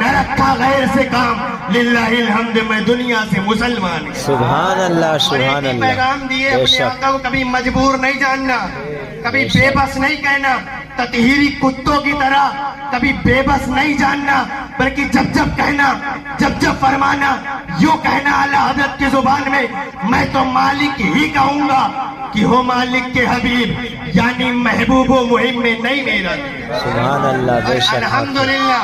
نہ رکھا غیر سے کام. للہ الحمد, میں دنیا سے مسلمان. سبحان اللہ سبحان اللہ. پیغام دیے اپنے آقا کو, کبھی مجبور نہیں جاننا, کبھی بے بس نہیں کہنا, تطہیری کتوں کی طرح کبھی بے بس نہیں جاننا, بلکہ جب جب کہنا, جب جب فرمانا, یوں کہنا اعلیٰ حضرت کی زبان میں, میں تو مالک ہی کہوں گا کہ ہو مالک کے حبیب, یعنی محبوب و مہم میں نہیں میرا. سبحان اللہ بے شک. الحمدللہ.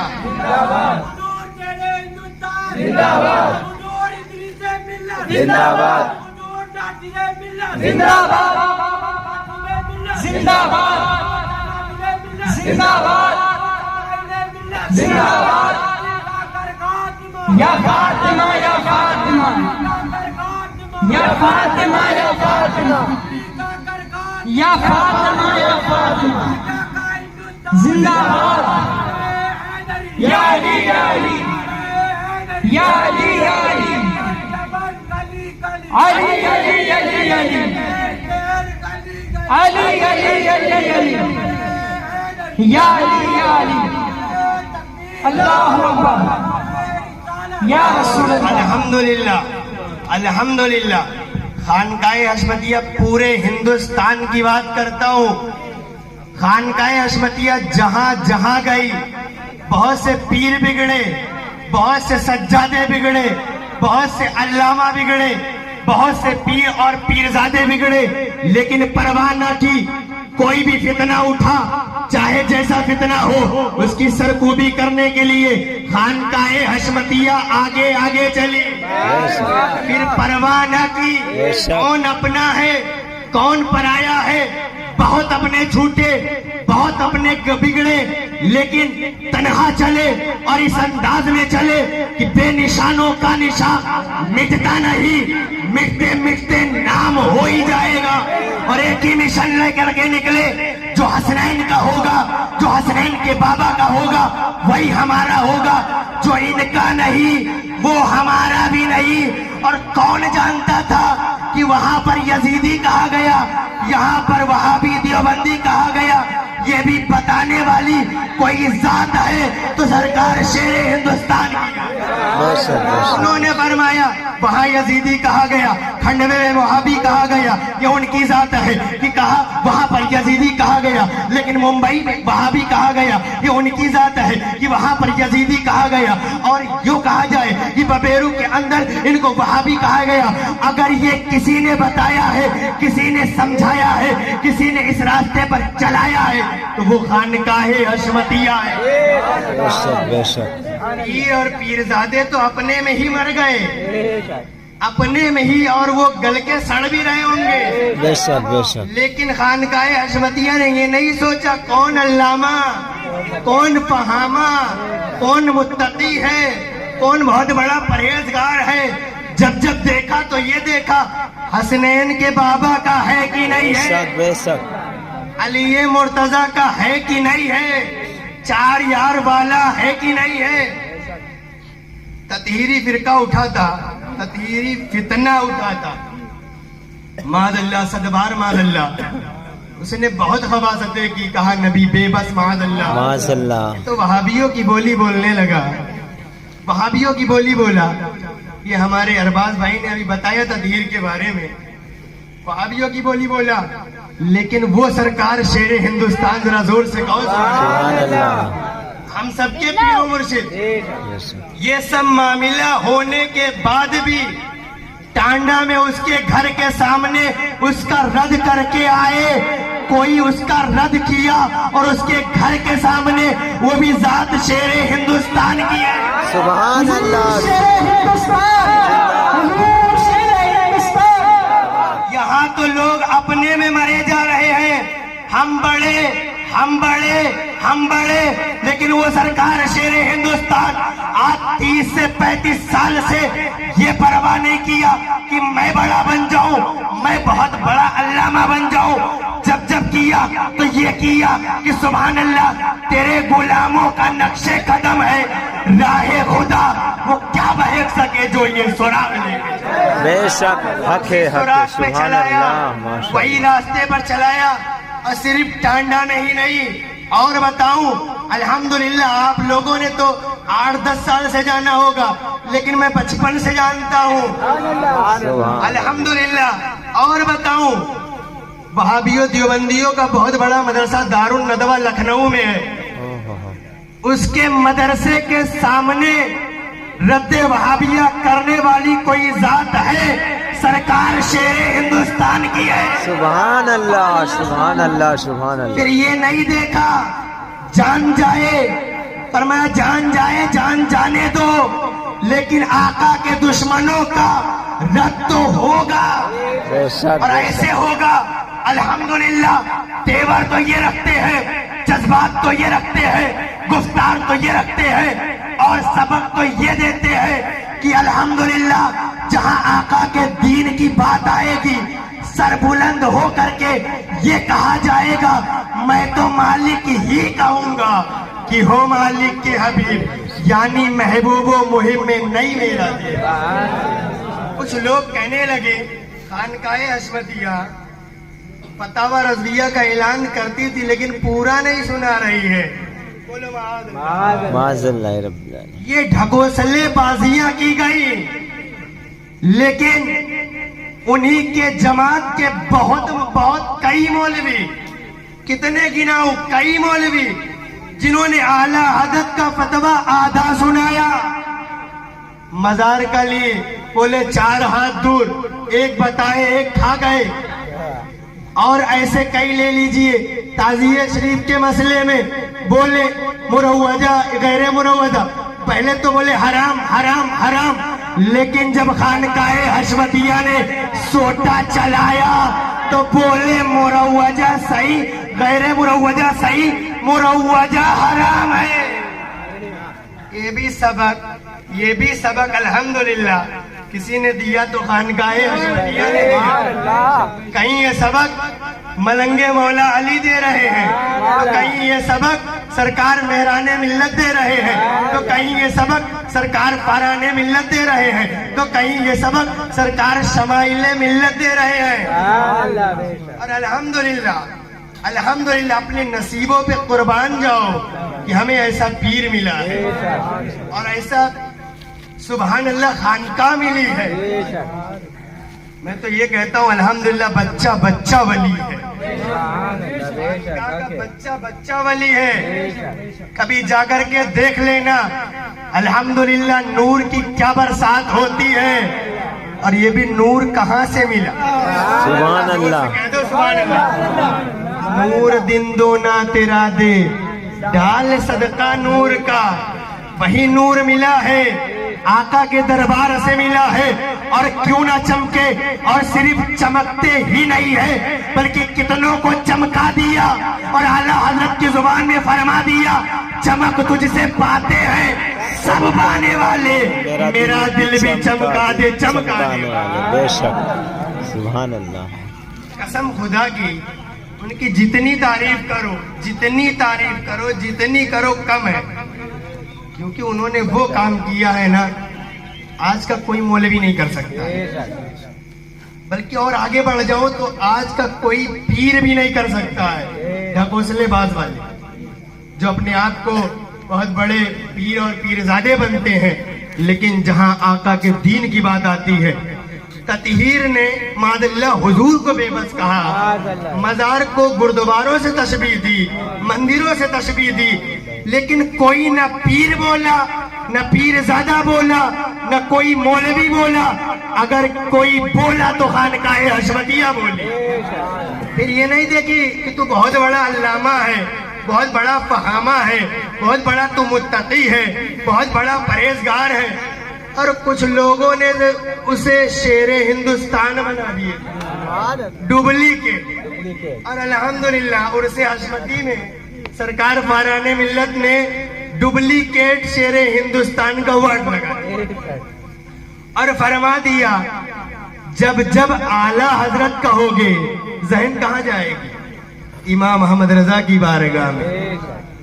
زندہ باد زندہ باد زندہ باد زندہ باد زندہ باد زندہ باد. یا فاطمہ یا فاطمہ یا فاطمہ یا فاطمہ یا فاطمہ یا فاطمہ. زندہ باد یا علی یا علی یا علی یا علی علی علی علی علی علی علی علی علی یا علی یا علی. اللہ اکبر یا رسول اللہ. الحمدللہ الحمدللہ. خانقاہ حشمتیہ پورے ہندوستان کی بات کرتا ہوں. خانقاہ حشمتیہ جہاں جہاں گئی, بہت سے پیر بگڑے, بہت سے سجادے بگڑے, بہت سے علامہ بگڑے, بہت سے پیر اور پیرزادے بگڑے, لیکن پرواہ نہ کی. کوئی بھی فتنہ اٹھا, چاہے جیسا فتنہ ہو, اس کی سرکوبی کرنے کے لیے خانقاہ حشمتیہ آگے آگے چلی, پھر پرواہ نہ کی کون اپنا ہے کون پرایا ہے. بہت اپنے چھوٹے, بہت اپنے بگڑے, لیکن تنہا چلے اور اس انداز میں چلے کہ بے نشانوں کا نشان مٹتا نہیں, مٹتے مٹتے نام ہو ہی جائے گا. اور ایک ہی مشن لے کر کے نکلے, جو حسنین کا ہوگا, جو حسنین کے بابا کا ہوگا وہی ہمارا ہوگا, جو ان کا نہیں وہ ہمارا بھی نہیں. اور کون جانتا تھا کہ وہاں پر یزیدی کہا گیا, یہاں پر وہابی دیوبندی کہا گیا. یہ بھی بتانے والی کوئی ذات ہے تو سرکار شیر ہندوستان کی. انہوں نے فرمایا وہاں یزیدی کہا گیا, کھنڈوے میں وہابی کہا گیا, یہ ان کی ذات ہے. کہ کہا وہاں پر یزیدی کہا گیا, لیکن ممبئی میں وہابی کہا گیا, یہ ان کی ذات ہے. کہ وہاں پر یزیدی کہا گیا, اور یوں کہا جائے کہ ببیرو کے اندر ان کو وہابی کہا گیا. اگر یہ کسی نے بتایا ہے, کسی نے سمجھایا ہے, کسی نے اس راستے پر چلایا ہے, تو وہ خانقاہ حشمتیہ ہے. بے شک بے شک. پیر اور پیرزادے تو اپنے میں ہی مر گئے, اپنے میں ہی, اور وہ گل کے سڑ بھی رہے ہوں گے. بے شک بے شک. لیکن خانقاہ حشمتیہ نے یہ نہیں سوچا کون علامہ, کون فہامہ, کون متقی ہے, کون بہت بڑا پرہیزگار ہے. جب جب دیکھا تو یہ دیکھا حسنین کے بابا کا ہے کہ نہیں ہے, بے شک. علی مرتضیٰ کا ہے کہ نہیں ہے, چار یار والا ہے کہ نہیں ہے. تطہیری فرقہ اٹھا تھا, تطہیری فتنہ اٹھا تھا, معاذ اللہ, صدبار معاذ اللہ. اس نے بہت خباثتیں کی, کہا نبی بے بس معاذ اللہ معاذ اللہ. تو وہابیوں کی بولی بولنے لگا, وہابیوں کی بولی بولا. یہ ہمارے ارباز بھائی نے ابھی بتایا تطہیر کے بارے میں, وہابیوں کی بولی بولا. لیکن وہ سرکار شیر ہندوستان, ذرا زور سے کہو سبحان اللہ. ہم سب کے پیر و مرشد. یہ سب معاملہ ہونے کے بعد بھی टांडा में उसके घर के सामने उसका रद्द करके आए, कोई उसका रद्द किया और उसके घर के सामने वो भी जात शेरे हिंदुस्तान की है। सुभान अल्लाह। शेर हिंदुस्तान, हुजूर शेर हिंदुस्तान। यहाँ तो लोग अपने में मरे जा रहे हैं, हम बड़े हम बड़े हम बड़े, लेकिन वो सरकार शेर हिंदुस्तान आज 30 से 35 साल से ये परवाह नहीं किया कि मैं बड़ा बन जाऊं, मैं बहुत बड़ा अल्लामा बन जाऊं। जब जब किया तो ये किया कि सुभान अल्लाह, तेरे गुलामों का नक्शे कदम है राहे खुदा, वो क्या बहक सके जो ये सुराग ले। बेशक हक है, हक है। सुभान अल्लाह, माशाअल्लाह। वही रास्ते पर चलाया, और सिर्फ टांडा में ही नहीं। और बताऊं, अल्हम्दुलिल्लाह आप लोगों ने तो 8-10 साल से जाना होगा, लेकिन मैं 55 से जानता हूं, सुभान अल्हम्दुलिल्लाह। और बताऊं, वहाबियों देवबंदियों का बहुत बड़ा मदरसा दारुल नदवा लखनऊ में है। उसके मदरसे के सामने रद्द वहाबिया करने वाली कोई जात है, सरकार शेरे हिंदुस्तान की है। सुभान अल्लाह, सुभान अल्लाह, सुभान अल्लाह। फिर ये नहीं देखा जान जाए, पर मैं जान जाए जान जाने दो, लेकिन आका के दुश्मनों का रद्द तो होगा, बेशक और ऐसे होगा। अल्हम्दुलिल्लाह तेवर तो ये रखते हैं, जज्बात तो ये रखते हैं, गुफ्तार तो ये रखते हैं, और सबक तो ये देते हैं कि अल्हम्दुलिल्लाह जहां आका के दीन की बात आएगी, सर बुलंद हो करके ये कहा जाएगा, मैं तो मालिक ही कहूंगा कि हो मालिक के हबीब, यानी महबूबो मुहिम में नहीं मेरा देवा। कुछ लोग कहने लगे खानकाए हशमतिया फतावा रज़विया का ऐलान करती थी, लेकिन पूरा नहीं सुना रही है। बोलो माज़ल्लाह रब्बिल आलमीन। ये ढकोसले बाजियां की गई, लेकिन उन्हीं के जमात के बहुत कई मौलवी, कितने गिनाऊं, कई मौलवी जिन्होंने आला हदरत का फतवा आधा सुनाया, मजार का लिए बोले 4 हाथ दूर, एक बताए एक खा गए। और ऐसे कई ले लीजिए, ताज़िया शरीफ के मसले में बोले मुरव्वजा गैर मुरव्वजा, पहले तो बोले हराम हराम हराम, लेकिन जब खानकाए हशमतिया ने सोटा चलाया तो बोले मुरव्वजा सही, गैर मुरव्वजा सही, मुरव्वजा हराम है। ये भी सबक अल्हम्दुलिल्लाह किसी ने दिया तो खानकाए हशमतिया ने दिया। कहीं ये सबक मलंगे मौला अली दे रहे हैं, तो कहीं ये सबक सरकार मेहराने मिल्लत दे रहे हैं, तो कहीं ये सबक सरकार पाराने मिल्लत दे रहे हैं, तो कहीं ये सबक सरकार शमाइले मिल्लत दे रहे हैं। और अल्हम्दुलिल्लाह अल्हम्दुलिल्लाह अपने नसीबों पे कुर्बान जाओ कि हमें ऐसा पीर मिला है और ऐसा सुभान अल्लाह खानका मिली है। मैं तो ये कहता हूँ अल्हम्दुलिल्लाह बच्चा बच्चा वली है, बच्चा बच्चा वली है। कभी जाकर के देख लेना अल्हम्दुलिल्लाह नूर की क्या बरसात होती है, और ये भी नूर कहाँ से मिला। सुभान अल्लाह, कह दो सुभान अल्लाह। नूर दिन दो ना तेरा दे, डाल सदका नूर का, वही नूर मिला है, आका के दरबार से मिला है। और क्यों ना चमके, और सिर्फ चमकते ही नहीं है बल्कि कितनों को चमका दिया, और आला हजरत की जुबान में फरमा दिया, चमक तुझसे पाते हैं सब पाने वाले, मेरा दिल भी चमका दे चमकाने वाले। बेशक सुभान अल्लाह। कसम खुदा की, उनकी जितनी तारीफ करो, जितनी तारीफ करो, जितनी करो कम है, क्योंकि उन्होंने वो काम किया है ना आज का कोई मौलवी नहीं कर सकता है। बल्कि और आगे बढ़ जाओ तो आज का कोई पीर भी नहीं कर सकता है। ढकोसलेबाज वाले जो अपने आप को बहुत बड़े पीर और पीरजादे बनते हैं, लेकिन जहां आका के दीन की बात आती है, ततहीर ने मादल्ला हुजूर को बेबस कहा, मजार को गुरुद्वारों से तशबीह दी, मंदिरों से तशबीह दी, लेकिन कोई ना पीर बोला نہ پیر زادہ بولا، نہ کوئی مولوی بولا، اگر کوئی بولا تو خانقاہ حشمتیہ بولی۔ پھر یہ نہیں دیکھی کہ تو بہت بڑا علامہ ہے، بہت بڑا فہامہ ہے، بہت بڑا تو متقی ہے، بہت بڑا پرہیزگار ہے، اور کچھ لوگوں نے اسے شیر ہندوستان بنا دیے، ڈپلیکیٹ۔ اور الحمدللہ عرس حشمتی میں سرکار فاران ملت نے ڈپلیکیٹ شیر ہندوستان کا ورڈ لگا اور فرما دیا جب جب اعلیٰ حضرت کہو گے ذہن کہاں جائے گی؟ امام محمد رضا کی بارگاہ میں۔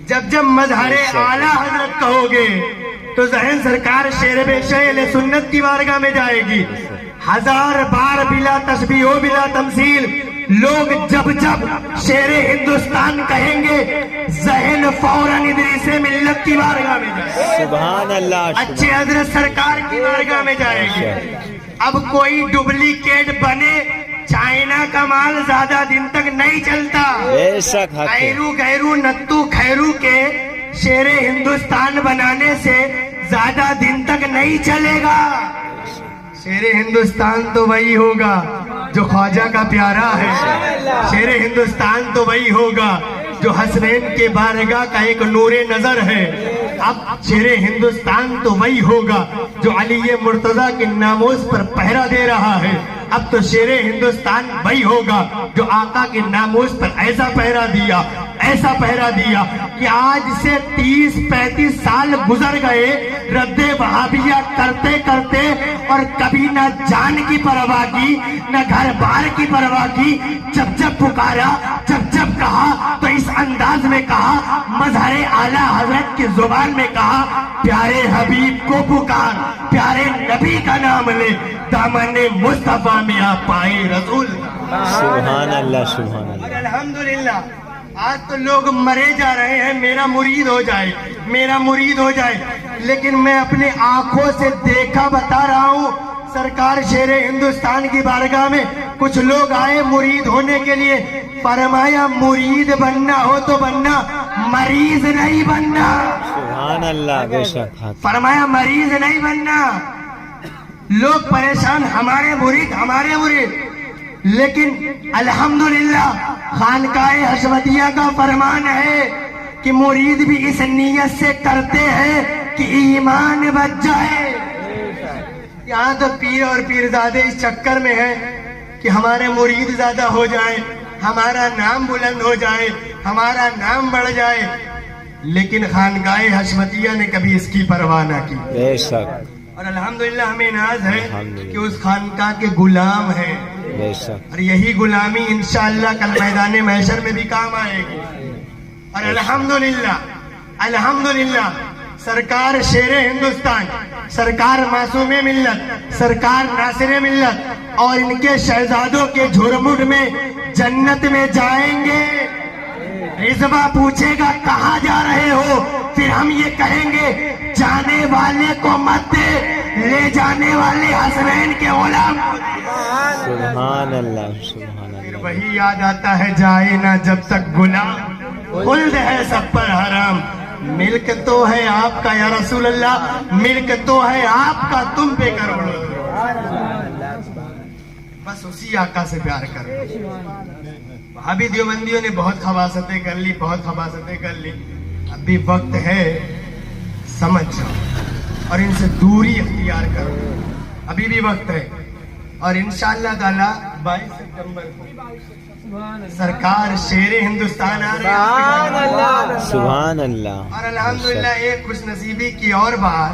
جب جب مظہر اعلیٰ حضرت کہو گے تو ذہن سرکار شیر بے شیل سنت کی بارگاہ میں جائے گی۔ ہزار بار بلا تشبیہ و بلا تمثیل لوگ جب جب شیر ہندوستان کہیں گے ذہن فوراً ادریس ملت کی بارگاہ میں جائے گی، سبحان اللہ، اچھے حضرت سرکار کی بارگاہ میں جائے گی۔ اب کوئی ڈپلیکیٹ بنے، چائنا کا مال زیادہ دن تک نہیں چلتا۔ بے شک حق ہے۔ غیرو غیرو نتو خیرو کے شیر ہندوستان بنانے سے زیادہ دن تک نہیں چلے گا۔ شیر ہندوستان تو وہی ہوگا جو خواجہ کا پیارا ہے، شیر ہندوستان تو وہی ہوگا جو حسنین کے بارگاہ کا ایک نور نظر ہے۔ اب شیر ہندوستان تو وہی ہوگا جو علی مرتضیٰ کے ناموس پر پہرا دے رہا ہے۔ اب تو شیر ہندوستان وہی ہوگا جو آقا کے ناموس پر ایسا پہرا دیا، ایسا پہرا دیا کہ آج سے 30-35 سال گزر گئے رد وہابیہ کرتے کرتے، اور کبھی نہ جان کی پرواہ کی نہ گھر بار کی پرواہ کی۔ جب جب پکارا، جب جب کہا تو اس انداز میں کہا، مظہر اعلیٰ حضرت کی زبان میں کہا، پیارے حبیب کو پکار، پیارے نبی کا نام لے، دامن مصطفیٰ میں آپ پائے رسول۔ سبحان اللہ، سبحان اللہ۔ اور الحمدللہ آج تو لوگ مرے جا رہے ہیں میرا مرید ہو جائے، میرا مرید ہو جائے، لیکن میں اپنے آنکھوں سے دیکھا بتا رہا ہوں۔ سرکار شیر ہندوستان کی بارگاہ میں کچھ لوگ آئے مرید ہونے کے لیے، فرمایا مرید بننا ہو تو بننا، مریض نہیں بننا۔ سبحان اللہ، بے شک حق۔ فرمایا مریض نہیں بننا۔ لوگ پریشان، ہمارے مرید ہمارے مرید، لیکن الحمدللہ خانقاہ حشمتیہ کا فرمان ہے کہ مرید بھی اس نیت سے کرتے ہیں کہ ایمان بچ جائے۔ یہاں تو پیر اور پیرزادے اس چکر میں ہیں کہ ہمارے مرید زیادہ ہو جائیں، ہمارا نام بلند ہو جائے، ہمارا نام بڑھ جائے، لیکن خانقاہ حشمتیہ نے کبھی اس کی پرواہ نہ کی۔ بے شک، اور الحمدللہ ہمیں ناز ہے کہ اس خانقاہ کے غلام ہیں، بے شک، اور یہی غلامی انشاءاللہ کل میدان محشر میں بھی کام آئے گی۔ اور الحمدللہ سرکار شیر ہندوستان، سرکار معصوم ملت، سرکار ناصر ملت اور ان کے شہزادوں کے جھرمٹ میں جنت میں جائیں گے۔ رضوہ پوچھے گا کہاں جا رہے ہو، پھر ہم یہ کہیں گے جانے والے کو مت دے، لے جانے والے حسنین کے غلام۔ سبحان اللہ، سبحان پھر اللہ۔ وہی یاد آتا ہے جائے نہ جب تک غلام، خلد ہے سب پر حرام۔ ملک تو ہے آپ کا یا رسول اللہ، ملک تو ہے آپ کا، تم پہ کروڑوں۔ بس اسی آقا سے پیار کرو۔ وہابی دیوبندیوں نے بہت خباستیں کر لی، بہت خباستیں کر لی، اب بھی وقت ہے سمجھ جاؤ اور ان سے دوری اختیار کرو، ابھی بھی وقت ہے۔ اور انشاءاللہ تعالی 22 ستمبر کو سرکار شیر ہندوستان آ رہے ہیں۔ سبحان اللہ۔ اور الحمدللہ ایک خوش نصیبی کی اور بات،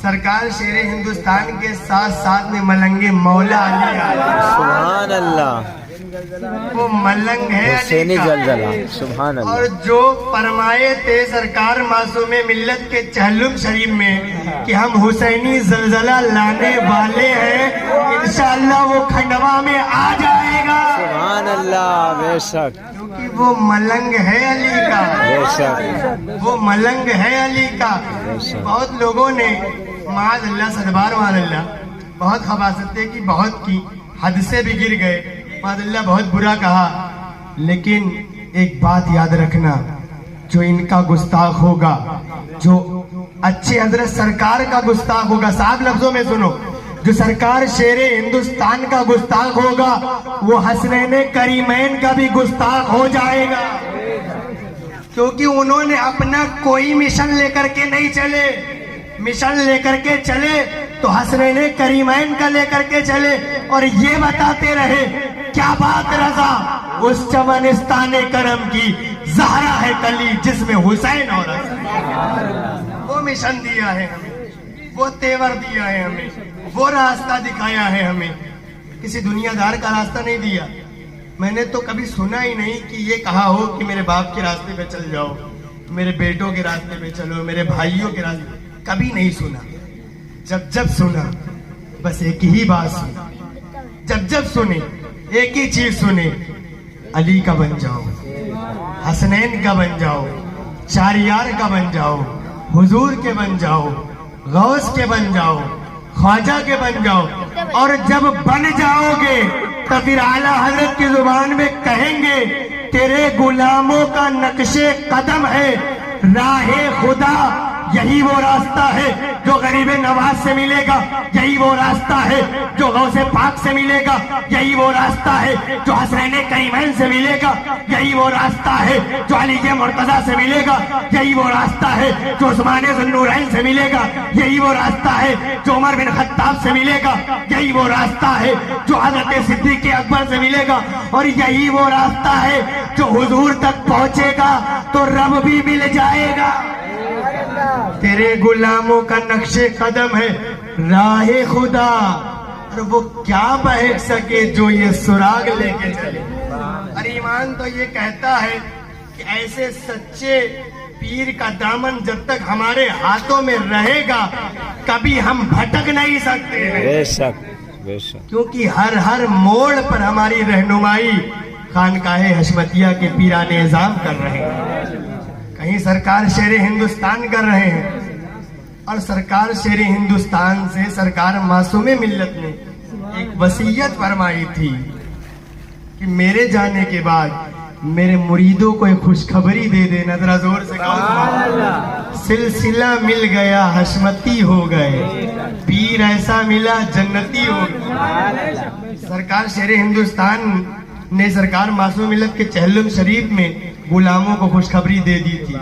سرکار شیر ہندوستان کے ساتھ ساتھ میں ملنگ مولا علی آ رہے ہیں۔ سبحان اللہ، وہ ملنگ ہے علی حسینی کا، زلزلہ، سبحان اور اللہ۔ جو فرمائے تھے سرکار معصوم ملت کے چہلم شریف میں کہ ہم حسینی زلزلہ لانے والے ہیں، انشاءاللہ وہ کھنڈوا میں آ جائے گا، سبحان اللہ، بے شک، کیونکہ وہ ملنگ ہے علی کا، بے شک، وہ ملنگ ہے علی کا۔ بہت لوگوں نے معاذ اللہ صدبار معاذ اللہ بہت خباستیں کی، بہت کی، حد سے بھی گر گئے، معاذ اللہ بہت برا کہا، لیکن ایک بات یاد رکھنا، جو ان کا گستاخ ہوگا، جو अच्छे हजरत सरकार का गुस्ताख होगा। साफ लफ्जों में सुनो, जो सरकार शेर हिंदुस्तान का गुस्ताख होगा वो हसनैन करीमैन का भी गुस्ताख हो जाएगा, क्योंकि उन्होंने अपना कोई मिशन लेकर के नहीं चले। मिशन लेकर के चले तो हसनैन करीमैन का लेकर के चले और ये बताते रहे क्या बात रजा उस चमनिस्तान करम की ज़हरा है कली जिसमें हुसैन और हसन। वो मिशन दिया है हमें, वो तेवर दिया है हमें, वो रास्ता दिखाया है हमें, किसी दुनियादार का रास्ता नहीं दिया। मैंने तो कभी सुना ही नहीं कि ये कहा हो कि मेरे बाप के रास्ते पे चल जाओ, मेरे बेटों के रास्ते पे चलो, मेरे भाइयों के रास्ते, कभी नहीं सुना। जब जब सुना बस एक ही बात सुनी, जब जब सुने एक ही चीज सुने, अली का बन जाओ, हसनैन का बन जाओ, चारियार का बन जाओ, हुजूर के बन जाओ, गौस के बन जाओ, ख्वाजा के बन जाओ। और जब बन जाओगे तो फिर आला हजरत की जुबान में कहेंगे तेरे गुलामों का नक्शे कदम है राहे खुदा, यही वो रास्ता है जो गरीब नवाज से मिलेगा, यही वो रास्ता है जो गौसे पाक से मिलेगा, यही वो रास्ता है जो हसनैन करीमैन से मिलेगा, यही वो रास्ता है जो अली के मुर्तजा से मिलेगा, यही वो रास्ता है जो उस्मान ज़ुन्नूरैन से मिलेगा, यही वो रास्ता है जो उमर बिन खत्ताब से मिलेगा, यही वो रास्ता है जो हजरत सिद्दीक़ अकबर से मिलेगा, और यही वो रास्ता है जो हुजूर तक पहुंचेगा तो रब भी मिल जाएगा। तेरे गुलामों का नक्शे कदम है राहे खुदा, और वो क्या बहक सके जो ये सुराग लेके चले। और ईमान तो ये कहता है कि ऐसे सच्चे पीर का दामन जब तक हमारे हाथों में रहेगा कभी हम भटक नहीं सकते हैं। बेशक बेशक, क्योंकि हर हर मोड़ पर हमारी रहनुमाई खानकाहे हशमतिया के पीराने निजाम कर रहे हैं। कहीं सरकार शेर हिंदुस्तान कर रहे हैं, और सरकार शेर हिंदुस्तान से सरकार मासूमे मिल्लत ने एक वसीयत फरमाई थी कि मेरे जाने के बाद मेरे मुरीदों को एक खुशखबरी दे देना। जरा जोर से कहो, सिलसिला मिल गया हशमती हो गए, पीर ऐसा मिला जन्नती हो गए। सरकार शेर हिंदुस्तान ने सरकार मासूम मिल्लत के चहलुम शरीफ में गुलामों को खुशखबरी दे दी थी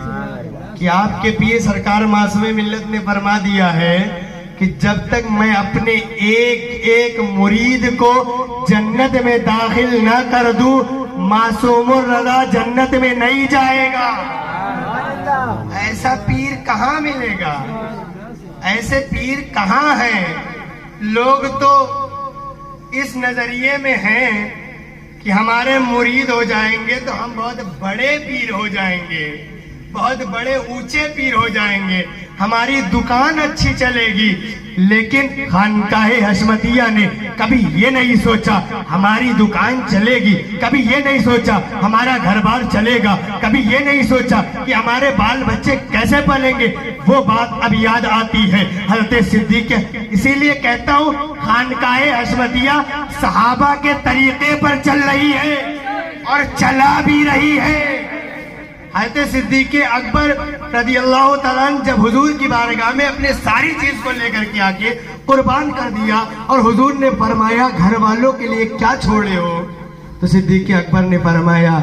कि आपके पीर सरकार मासूम मिल्लत ने फरमा दिया है कि जब तक मैं अपने एक एक मुरीद को जन्नत में दाखिल न कर दूं मासूमुर रज़ा जन्नत में नहीं जाएगा। ऐसा पीर कहाँ मिलेगा, ऐसे पीर कहाँ हैं। लोग तो इस नजरिए में हैं कि हमारे मुरीद हो जाएंगे तो हम बहुत बड़े पीर हो जाएंगे, बहुत बड़े ऊंचे पीर हो जाएंगे, हमारी दुकान अच्छी चलेगी। लेकिन खानकाहे हशमतिया ने कभी ये नहीं सोचा हमारी दुकान चलेगी, कभी ये नहीं सोचा हमारा घर बार चलेगा, कभी ये नहीं सोचा कि हमारे बाल बच्चे कैसे पलेंगे। वो बात अब याद आती है हज़रत सिद्दीक़। इसीलिए कहता हूँ खानकाहे हशमतिया सहाबा के तरीके पर चल रही है और चला भी रही है। हज़रत सिद्दीक़ अकबर रज़ियल्लाहु तआला अन्हु जब हुजूर की बारगाह में अपने सारी चीज को लेकर के आके कुर्बान कर दिया और हुजूर ने फरमाया घर वालों के लिए क्या छोड़े हो, तो सिद्दीक़ अकबर ने फरमाया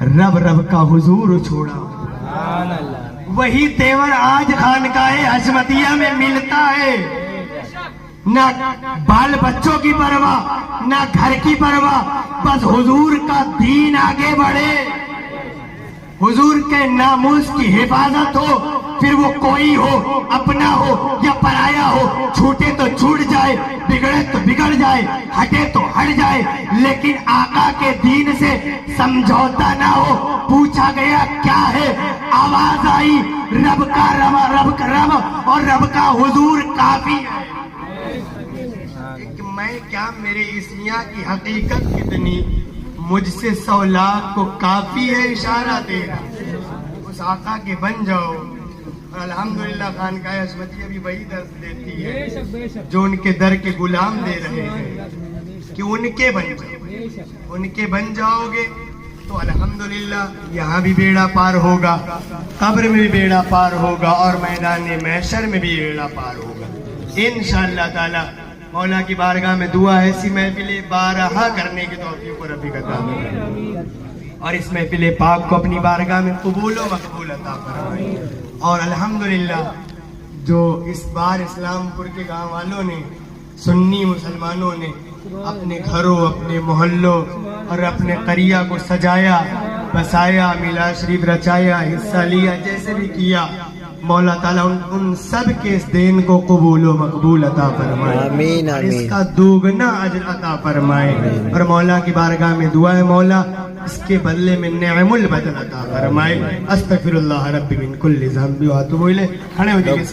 रब रब का हुजूर छोड़ा। वही तेवर आज खानकाहे हशमतिया में मिलता है। ना बाल बच्चों की परवाह, ना घर की परवाह, बस हुजूर का दीन आगे बढ़े, हुजूर के नामूस की हिफाजत हो, फिर वो कोई हो, अपना हो या पराया हो, छूटे तो छूट जाए, बिगड़े तो बिगड़ जाए, हटे तो हट जाए, लेकिन आका के दीन से समझौता ना हो। पूछा गया क्या है, आवाज आई रब का रब का रब और रब का हुजूर काफी है। मैं क्या मेरे इस्मिया की हकीकत कितनी, मुझसे 100 लाख को काफी है इशारा तेरा। उस आका के बन जाओ। और अल्हम्दुलिल्लाह खानकाहे हशमतिया भी वही दर्द देती है जो उनके दर के गुलाम दे रहे हैं कि उनके बन जाओ। उनके बन जाओगे تو الحمدللہ یہاں بھی بیڑا پار ہوگا, قبر میں بھی بیڑا پار ہوگا, اور میدان محشر میں بھی بیڑا پار ہوگا انشاءاللہ تعالی. مولا کی بارگاہ میں دعا ہے ایسی محفلیں بارہا کرنے کی توفیق ربی عطا فرمائے, اور اس محفل پاک کو اپنی بارگاہ میں قبول و مقبول عطا فرمائے. اور الحمدللہ جو اس بار اسلام پور کے گاؤں والوں نے, سنی مسلمانوں نے اپنے گھروں, اپنے محلوں اور اپنے قریہ کو سجایا, بسایا, میلاد شریف رچایا, حصہ لیا, جیسے بھی کیا, مولا تعالیٰ ان سب کے اس دین کو قبول و مقبول عطا فرمائے, آمین اور اس آمین. کا دوگنا اجر عطا فرمائے. اور مولا کی بارگاہ میں دعا ہے مولا اس کے بدلے میں نعم البدل عطا فرمائے. استغفر اللہ ربی من کل ذنب و اتوب الیہ. کھڑے ہو جائیے.